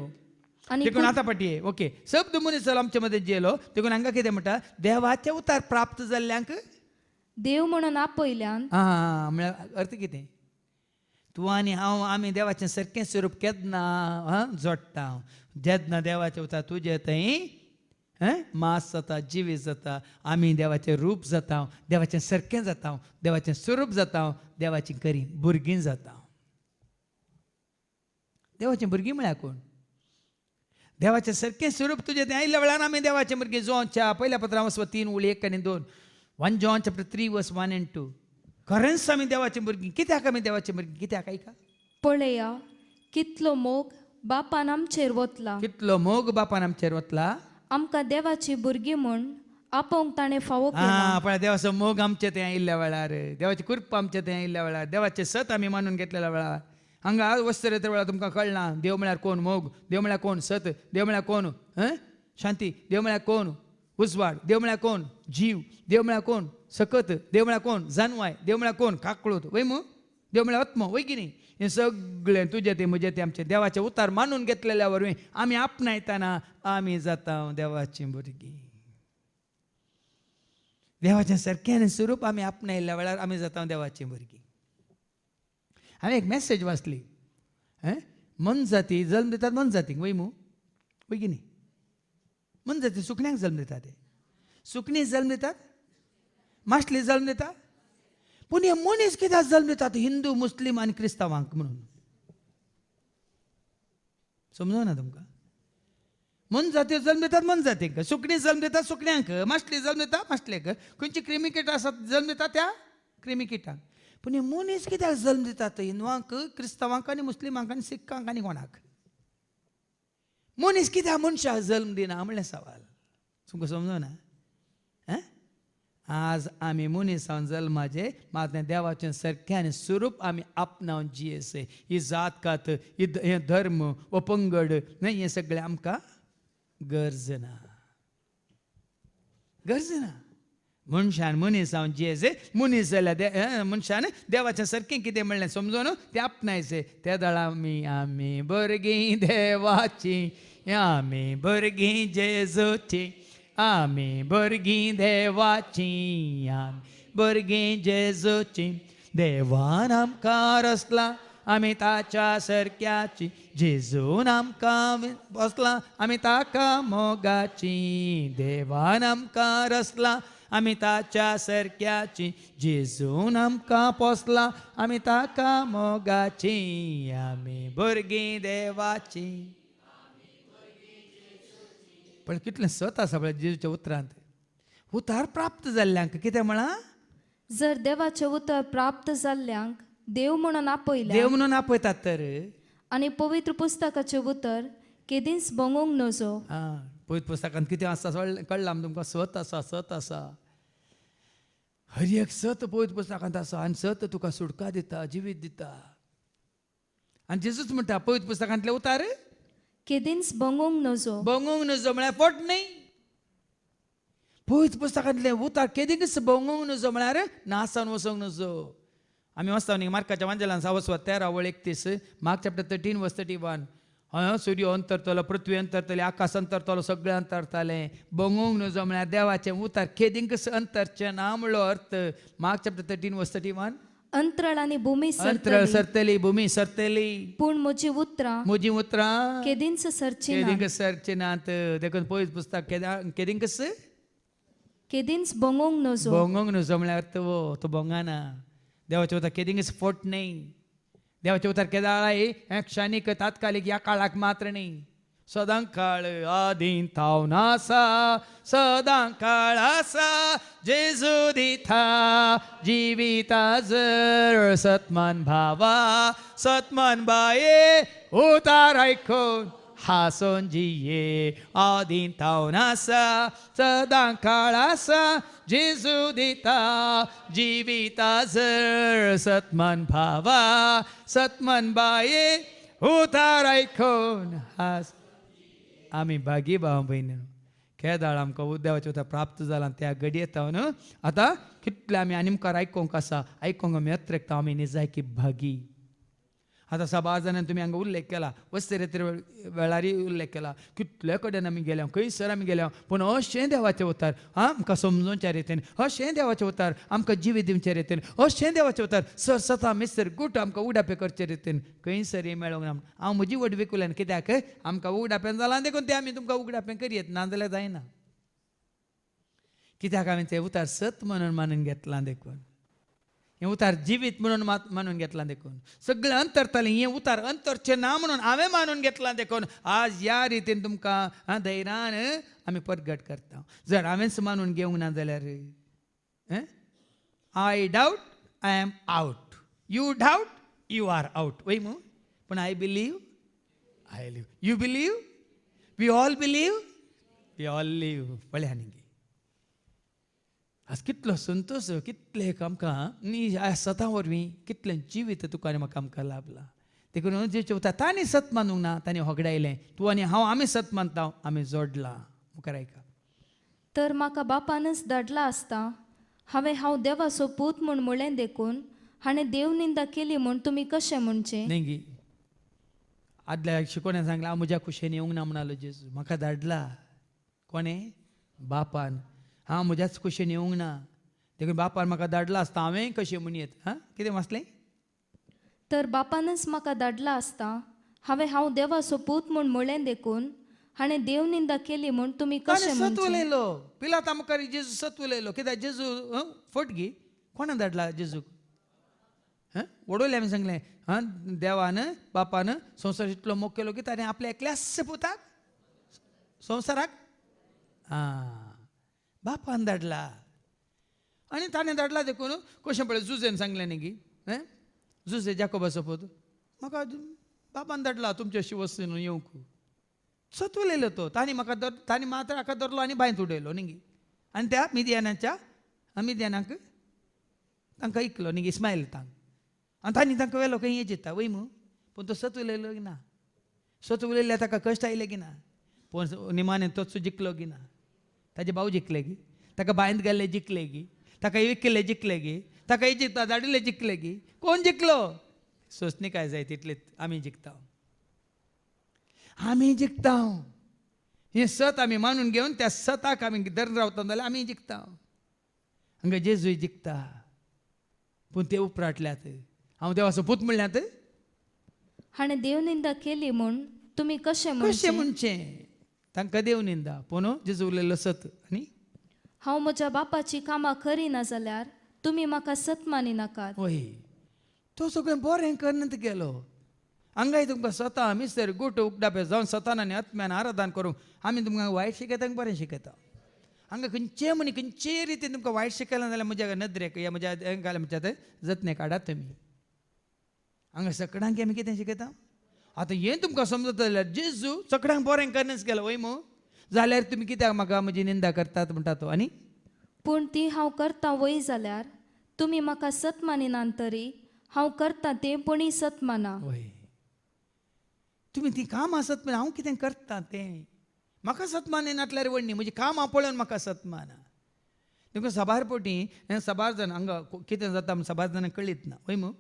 आणि देखून आता पाटी ओके शब्द मनीस जालो आमच्या मध्ये जियेलो देखून हांगा कितें म्हणटा देवाचे उतार प्राप्त जाल्ल्यांक देव म्हणून आपयल्यान म्हळ्यार अर्थ कितें तूं आनी हांव आमी देवाचें सारकें स्वरूप केन्ना जोडटा जेन्ना देवाचें उतार तुजें थंय मास जाता जिवीत जाता आमी देवाचें रूप जाता देवाचें सारकें जाता देवाचें स्वरूप जाता देवाची खरी भुरगीं जाता देवाचीं भुरगीं म्हळ्यार कोण देवाचें सारकें स्वरूप तुजें तें आयिल्ल्या वेळार आमी देवाचें भुरगीं जोनच्या पयल्या पत्रां वचपा 3:1 आनी 2 John chapter 3 verse 1 and 2 खरेंच आमी देवाचीं भुरगीं कित्याक आमी देवाचीं भुरगीं कित्याक आयका पळया कितलो मोग बापान आमचेर वतला कितलो मोग बापान आमचेर वतला आमकां देवाची भुरगीं म्हूण आपोवंक ताणें फावो केला पळय देवाचो मोग आमचे तें आयिल्ल्या वेळार देवाची कृपा आमचे तें आयिल्ल्या वेळार देवाचें सत आमी मानून घेतलेल्या वेळार हांगा वस्तर येते वेळार तुमकां कळना देव म्हळ्यार कोण मोग देव म्हळ्यार कोण सत देव म्हळ्यार कोण शांती देव म्हळ्यार कोण उजवाड देव म्हळ्यार कोण जीव देव म्हळ्यार कोण सकत देव म्हळ्यार कोण जानवाय देव म्हळ्यार कोण काकळूत वय मू देव म्हळ्यार आत्मो वय की न्ही हें सगळें तुजें तें म्हजें तें आमचें देवाचें उतार मानून घेतलेल्या वरवीं आमी आपणायतना आमी जाता देवाचीं भुरगीं देवाचें सारकें स्वरूप आमी आपणायल्ल्या वेळार आमी जाता देवाचीं भुरगीं हांवें एक मॅसेज वाचली मन जाती जल्म दितात मन जातीक वय मू वय की न्ही मन जाती सुकण्यांक जल्म दितात ते सुकणी जल्म दितात माशली जल्म दितात पूण हे मनीस कित्याक जल्म दितात हिंदू मुस्लीम आनी क्रिस्तांवांक म्हणून समजूना तुमकां मन जाती जल्म दितात मन जातीक सुकणी जल्म दितात सुकण्यांक माशली जल्म दितात माशलेक खंयची क्रिमिकीट आसात जल्म दितात त्या क्रिमिकिटांक पूण हे मनीस कित्याक जल्म दितात हिंदुवांक क्रिस्तांवांक आनी मुस्लिमांक आनी सिखांक आनी कोणाक मनीस कित्याक मनशाक जल्म दिना म्हणलें सवाल तुमकां समजना आज आमी मनशान जल्माचे मात देवाचें सारकें स्वरूप आमी आपणावन जियेसे ही जात कात हे धर्म वो पंगड न्हय हें सगळें आमकां गरज ना मनशान मनीसावन जियेसे मनीस जाल्यार मनशान देवाचें सारकें कितें म्हणलें समजून तें आपणायचें त्या दळा आमी भुरगीं देवाचीं आमी भुरगीं जेजूचीं आमी भुरगीं देवाचीं आमी भुरगीं जेजूचीं देवान आमकां रचला आमी ताच्या सारक्याची जेजून आमकां पोसला आमी ताका मोगाचीं देवान आमकां रचला आमी ताच्या सारक्याची जेजून आमकां पोसला आमी ताका मोगाचीं आमी भुरगीं देवाचीं पण कितलें सत आसा पळय जेजूच्या उतरांत उतार प्राप्त जाल्ल्यांक कितें म्हणा जर देवाचे उतर प्राप्त जाल्ल्यांक देव म्हणून आपयल्या देव म्हणून आपयतात तर आनी पवित्र पुस्तकाचे उतर केदींच भोंगूंक नजो पवित्र पुस्तकांत कितें आसा कळ्ळां तुमकां सत आसा हर एक सत पवित्र पुस्तकांत आसा आनी सत तुका सुटका दिता जिवीत दिता आनी जेजूच म्हणटा पवित्र पुस्तकांतले उतार केदींच भोंगूंक नजो म्हळ्यार फट न्ही पवित्र पुस्तकांतले उतार केदींच भोंगूंक नजो म्हळ्यार नासान वचोंक नजो आमी वाचता न्ही मार्काच्या वांजेलान 6:13 मार्क चॅप्टर 13 वर्स 31 सूर्य अंतरतलो पृथ्वी अंतरतली आकाश अंतरतलो सगळें अंतरतालें भोंगूंक नजो म्हळ्यार देवाचें उतार केदींच अंतरचें ना म्हणलो अर्थ मार्क चॅप्टर 13 वर्स 31 अंतराळ आनी भूमी अंतराळ सरतली भूमी सरतली पूण म्हजी उतरां केदींच सरची केदींच सरचे नात देखून पवित्र पुस्तक केदींच केदींच भोंगूंक नजो म्हळ्यार अर्थ तो भोंगाना देवाचें उतार केदींच फट न्ही देवाचें उतार केदाळ क्षणिक तात्कालीक या काळाक मात्र न्ही सदां काळ आदीन थावनासा सदां काळ आसा जेजू दिता जिविता जर सतमान भावा सतमान बाये उतार ऐकून हासून जिये आदीन थावनासा सदां काळ आसा जेजू दिता जिविता जर सतमान भावा सतमान बाये उतार ऐकून हास आम्ही भागी भाव बहिणी खेदाळ आमकां उद्देवाचे उतर प्राप्त जाला त्या घडी येता न्हू आतां कितले आमी आनी मुखार आयकोंक आसा आयकोंक आमी यत्रेकता आमी निजाय की भागी आतां साबार जाणांनी तुमी हांगा उल्लेख केला वस्तेरेतेर वेळारी उल्लेख केला कितले कडेन आमी गेल्या खंयसर आमी गेल्या पूण अशें देवाचें उतर आमकां समजोवच्या रितीन अशें देवाचें उतर आमकां जिवी दिवचे रितीन अशें देवाचें उतर सर सता मिस्तर गुट आमकां उडापे करचे रितीन खंयसर मेळोंक ना हांव म्हजी वड विकुल्यान कित्याक आमकां उगडापेन जालां देखून तें आमी तुमकां उगडापें करियेत नाजाल्यार जायना कित्याक हांवें तें उतर सत म्हणून मानून घेतलां देखून हें उतार जिवीत म्हणून मानून घेतलां देखून सगळें अंतरतलें हें उतार अंतरचें ना म्हणून हांवें मानून घेतलां देखून आज ह्या रितीन तुमकां धैर्यान आमी परगट करता जर हांवेंच मानून घेवंक ना जाल्यार I doubt I am out you doubt you are out वय मू पूण I believe I live you believe we all believe we all live पळय आनी आज कितलो संतोश कितले आमकां न्ही सता वरवीं कितलें जिवीत तुका आनी म्हाका आमकां लाभला देखून जे चवता तांणी सत मानूंक ना तांणी होगडायलें तूं आनी हांव आमी सत मानता आमी जोडला मुखार आयका तर म्हाका बापानच धाडला आसता हांव देवाचो पूत म्हूण म्हळें देखून हाणें देव निंदा केली म्हूण तुमी कशें म्हणचें न्ही आदल्या शिकोवण्यान सांगलां हांव म्हज्या कुशेन येवंक ना म्हणलो जेजू म्हाका धाडला कोणें बापान हांव म्हज्याच कुशेन येवंक ना देखून बापान म्हाका धाडला आसता हांवें कशें म्हणयेत कितें वाचलें तर बापानच म्हाका धाडला आसता हांव देवाचो पूत म्हूण म्हळें देखून हाणें देव निंदा केली म्हूण तुमी कशें सत म्हणचें उलयलो पिलाता मुखार जेजू सत उलयलो कित्याक जेजू फटगी कोणा धाडला जेजूक वडोवले आमी सांगलें देवान बापान संवसार इतलो मोग केलो की ताणें आपल्या एकल्याच पुताक संवसाराक बापान धाडला आनी ताणें धाडला देखून कशें पळय जुजेन सांगलें न्ही गी जुजे जाकोबाचो पूत म्हाका बापान धाडला तुमचे अशी वस्तीन येवंक सत उलयलो तो तांणी मात्र हाका धरलो आनी बांयत उडयलो न्ही गी आनी त्या मिद्यानाक तांकां इकलो न्ही गी इस्मायल आनी तांणी तांकां व्हेलो खंय येजिता वय मू पूण तो सत उलयलो की ना सत उलयल्यार ताका कश्ट आयले की ना पूण निमाणें तोच जिखलो की ना ताजे भाव जिखले गी ताका बांयत गेल्ले जिखले गी ताका विकले जिखले गी ताका इजिप्ता धाडिल्ले जिखले गी कोण जिखलो सोंसणी काय जाय तितलेच आमी जिखता हें सत आमी मानून घेवन त्या सताक आमी धरून रावता जाल्यार आमी जिखता हांगा जेजूय जिखता पूण ते उपराटल्यात हांव देवाचो पूत म्हणल्यात हाणें देव निंदा केली म्हूण तुमी कशें म्हणचें तांकां देव निंदा पूण जेजू उलयलो सत आनी हांव म्हज्या बापाची कामां करिना जाल्यार तुमी म्हाका सत मानिनाकात वय तो सगळें बरें करनत गेलो हांगाय तुमकां सता मिस्तर गुट उगडापे जावन सतान आनी आत्म्यान आराधन करूंक आमी तुमकां वायट शिकयता बरें शिकयता हांगा खंयचे रितीन तुमकां वायट शिकयलें जाल्यार म्हज्या नदरेक या म्हज्या घाल म्हणटात जतने काडात तुमी हांगा सगळ्यांक आमी कितें शिकयता आतां हें तुमकां समजता जाल्यार जेजू सगळ्यांक बरें करनच गेलो वय मू जाल्यार तुमी कित्याक म्हाका म्हजी निंदा करतात म्हणटा तो आनी पूण ती हांव करता वय जाल्यार तुमी म्हाका सत मानिनात तरी हांव करता तें पुणी सत माना वय तुमी ती काम आसत हांव कितें करता तें म्हाका सत मानिनातल्यार व्हडणी म्हजी कामां पळोवन म्हाका सत माना देखून सबार पोटी सबार जाण हांगा कितें जाता सबार जाणांक कळीत ना वय मू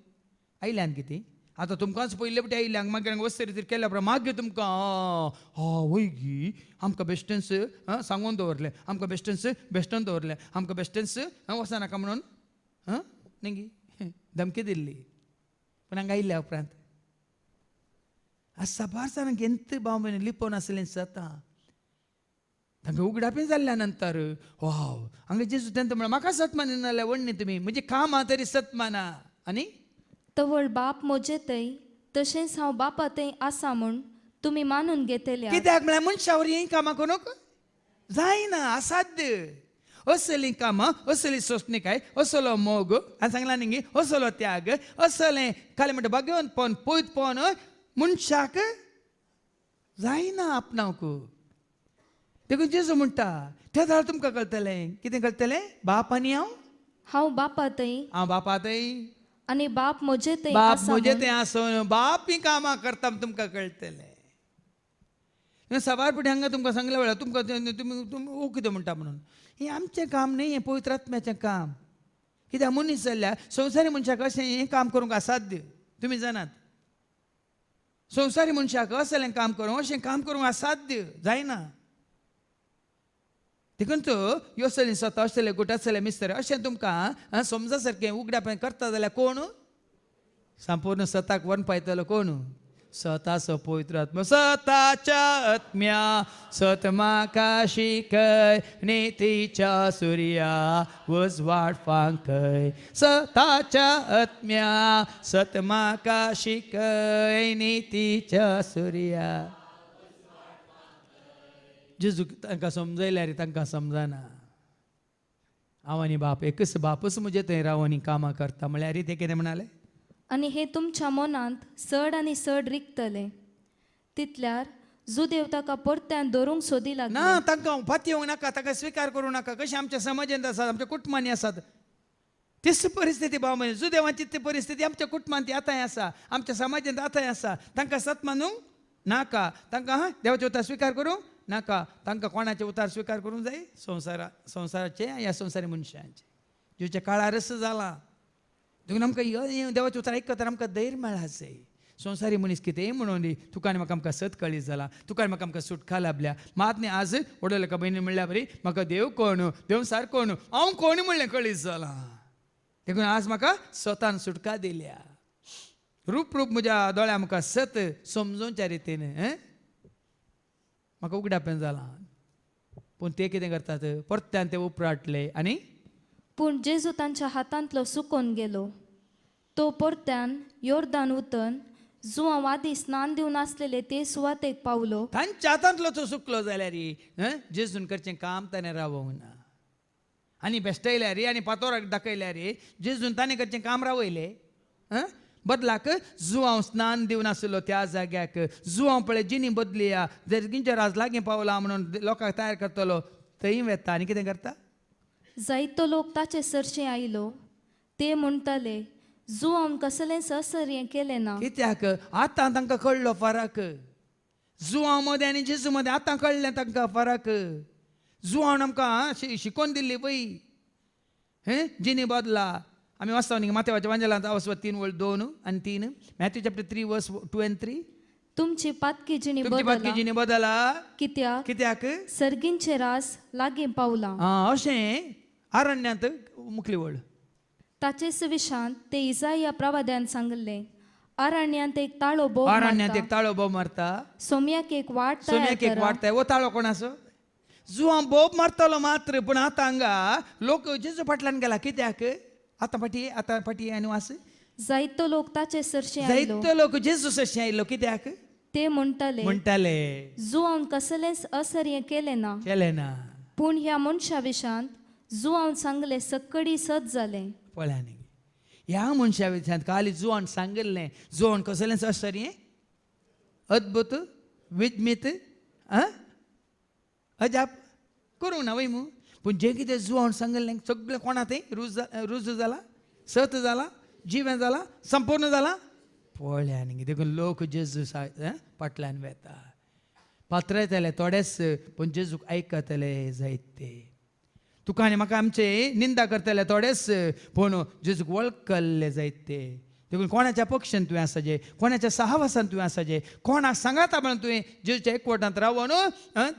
आयल्यान कितें आतां तुमकांच पयले पटी आयल्यांक मागीर वस्त रितीन केल्या उपरांत मागीर तुमकां वय गी आमकां बेस्टन्स सांगून दवरलें आमकां बेस्टन दवरलें आमकां बेस्टन्स वचनाका म्हणून न्ही गी धमकी दिल्ली पूण हांगा आयिल्ल्या उपरांत आज सबार जाणांक एंत बावमेन लिपोवन आसलें जाता तांकां उगडापी जाल्ल्या नंतर वाव हांगा जेजू तेंत म्हळ्यार म्हाका सत मानिना जाल्यार व्हडणी तुमी म्हजी कामां तरी सत माना आनी तवळ बाप मोजेतय तशेंच हांव बापा थंय आसा म्हूण तुम्ही मानून घेतल्या कित्याक म्हळ्यार मनशावर ही कामां करूंक जायना, असाध्य. असली कामां, असली सोसणीकाय, असलो मोग, हांवें सांगला न्ही असलो त्याग, असलें खाली म्हणटा भगवंतपण पयतपण मनशाक जायना आपणावंक. देखून जेजू म्हणटा त्या जाल्यार तुमकां कळटलें. कितें कळटलें? बाप आनी हांव बापातय हांव बापातय, आणि बाप म्हजेतय बाप आसा म्हजें म्हूण. तें आसून बाप ही कामां करता तुमकां कळटलें. सवार पिढी हांगा तुमकां सांगल्या वेळार तुमकां तुमी ओ कितें म्हणटा म्हणून हें आमचें काम न्ही, हें पवित्र आत्म्याचें काम. कित्याक मनीस जाल्यार संवसारी मनशाक अशें हें काम करूंक असाध्य. तुमी जाणात संवसारी मनशाक असलें काम करूंक, अशें काम करूंक असाध्य, जायना. देखून ह्यो असलें स्वता असलें गुट असलें मिस्तर अशें तुमकां समजा सारकें उगड्यापण करता जाल्यार कोण संपूर्ण स्वताक वन पायतलो? कोण? स्वताचो पवित्र आत्मा. स्वताच्या आत्म्या सत म्हाका शिकय, नितीच्या सुर्या उजवाड फांकय. स्वताच्या आत्म्या सत म्हाका शिकय, नितीच्या सुर्या. जेजू तांकां समजयल्यार तांकां समजना. हांव आनी बाप एकच बापूच म्हजे थंय राव आनी कामां करता म्हळ्यार ते कितें म्हणाले? आणि हे तुमच्या मनांत चड आनी चड रिगतले. तितल्यार जुदेव ताका परत्यान धरूंक सोदी लागले. ना, तांकां फाती येवंक नाका, ताका स्विकार करूं नाका. कशें आमच्या समाजांत आसात, आमच्या कुटुंबांनी आसात तीच परिस्थिती भाव म्हणजे जुदेवांची ती परिस्थिती आमच्या कुटुंबांत आतांय आसा, आमच्या समाजांत आतांय आसा. तांकां सत मानूंक नाका, तांकां देवाचे उतार स्विकार करूंक नाका. तांकां कोणाचे उतार स्विकार करूंक जाय? संवसाराचे ह्या संवसारी मनशांचे. ज्यूच्या काळार असो जाला. देखून आमकां देवाचे उतार आयकता आमकां धैर्य मेळा जाय. संवसारी मनीस कितेंय म्हणून दी, तुका आनी म्हाका आमकां सत कळीत जाला, तुका आनी म्हाका आमकां सुटका लाभल्या. मात न्ही आज वडले का बहिणी म्हणल्या बरी म्हाका देव कोण, देव सार कोण, हांव कोण म्हणलें कळीत जाला. देखून आज म्हाका स्वतान सुटका दिल्या. रूप म्हज्या दोळ्या म्हाका सत समजोवच्या रितीन म्हाका उगडापें जाला. पूण ते कितें करतात? परत्यान ते उपराटले आनी पूण जेजू तांच्या हातांतलो सुकोन गेलो. तो परत्यान योर्दान उतन जुवां आदी स्नान दिवन आसलेले ते सुवातेक पावलो. तांच्या हातांतलो तो सुकलो जाल्यार जेजून करचें काम ताणें रावोंक ना. आनी बेश्टयल्या रे आनी पातोराक दाखयल्या रे जेजून ताणें करचें काम रावयलें. बदलाक जुवांव स्नान दिवन आसलो त्या जाग्याक जुवांव पळय जिनी बदलिया. जर किंच्या राज लागीं पावला म्हणून लोकांक तयार करतलो थंय वेता आनी कितें करता? जायतो लोक ताचे सरशें आयलो. ते म्हणटाले जुवांव कसलेंच असर हें केलें ना. कित्याक? आतां तांकां कळ्ळो फरक. जुवांव मदें आनी जेजू मदें आतां कळ्ळें तांकां फरक. जुवांव आमकां शिकोवन दिल्ली पळय जिनी बदला. आमी वाचता न्ही माथेवाच्या वांजेलांत वचप 3:2 आनी 3 मॅथ्यू चॅप्टर 3 वर्स 2 and 3. तुमची पातकी जिणी तुमची बातकी बदला जिनी बदला. कित्याक सर्गींचे रास लागीं पावला. अशें अरण्यांत मुखली वळ. ताचेच विशांत ते इसाया प्रवाद्यान सांगले. अरण्यांत एक ताळो बोब अरण्यांत एक ताळो बोब मारता. सोम्याक एक वाट सोम्याक एक वाटताय. वो ताळो कोणाचो? जुवां बोब मारतलो मात्र. पूण आतां हांगा लोक जेजू फाटल्यान गेला. कित्याक? आतां फाटी आनी वास. जायतो लोक ताचे सरशें आयलो. जायतो लोक जेजू सशें आयलो. कित्याक? ते म्हणटाले जुवांव कसलेंच असर हें केलें ना. केलें ना. पूण ह्या मनशा विशांत जुवांव सांगले सक्कडी सत जालें. पळया न्ही ह्या मनशा विशांत काली जुवान सांगलें जुवान कसलेंच असर हें अद्भुत विज्मीत अजाप करूंक ना वय मू. पूण जें कितें जुवान सांगलें सगळें कोणा तें रुजू जाला, सत जाला, जिवें जाला, संपूर्ण जाला. पळया न्ही देखून लोक जेजू फाटल्यान वेता. पात्रयतले थोडेच पूण जेजूक आयकतले जायते. तुका आनी म्हाका आमचे निंदा करतले थोडेच पूण जेजूक वळखले जायते. देखून कोणाच्या पक्षान तुवें आसा जे, कोणाच्या सहवासान तुवें आसा जे, कोणाक सांगाता म्हणून तुवें जेजूच्या एकवटांत रावून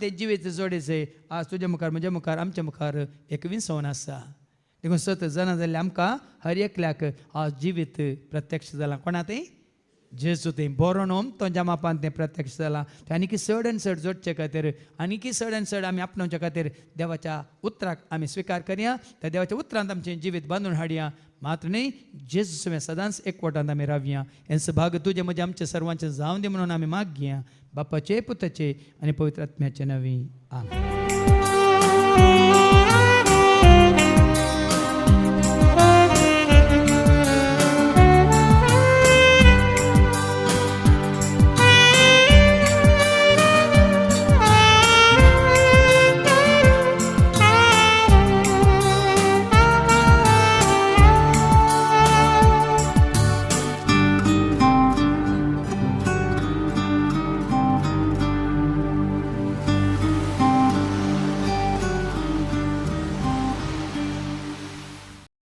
ते जिवेचे जोडेचे आज तुज्या मुखार म्हज्या मुखार आमच्या मुखार एक विंसवण आसा. देखून सत जाणा जाल्यार आमकां हर एकल्याक आज जिवीत प्रत्यक्ष जाला. कोणा तें? जेजू ते बरो न्हू तो जमापान तें प्रत्यक्ष जालां तें आनी की चड आनी चड जोडचे खातीर आनी की चड आनी चड आमी आपणावच्या खातीर देवाच्या उतराक आमी स्विकार करया त्या देवाच्या उतरांत आमचें जिवीत बांदून हाडया मात्र न्ही जेजू सुवें सदांच एकवटांत आमी रावया हें सभाग तुजें म्हजें आमचें सर्वांचें जावं दी म्हणून आमी मागया बापाचे पुताचे आनी पवित्र आत्म्याचे नवी आमेन.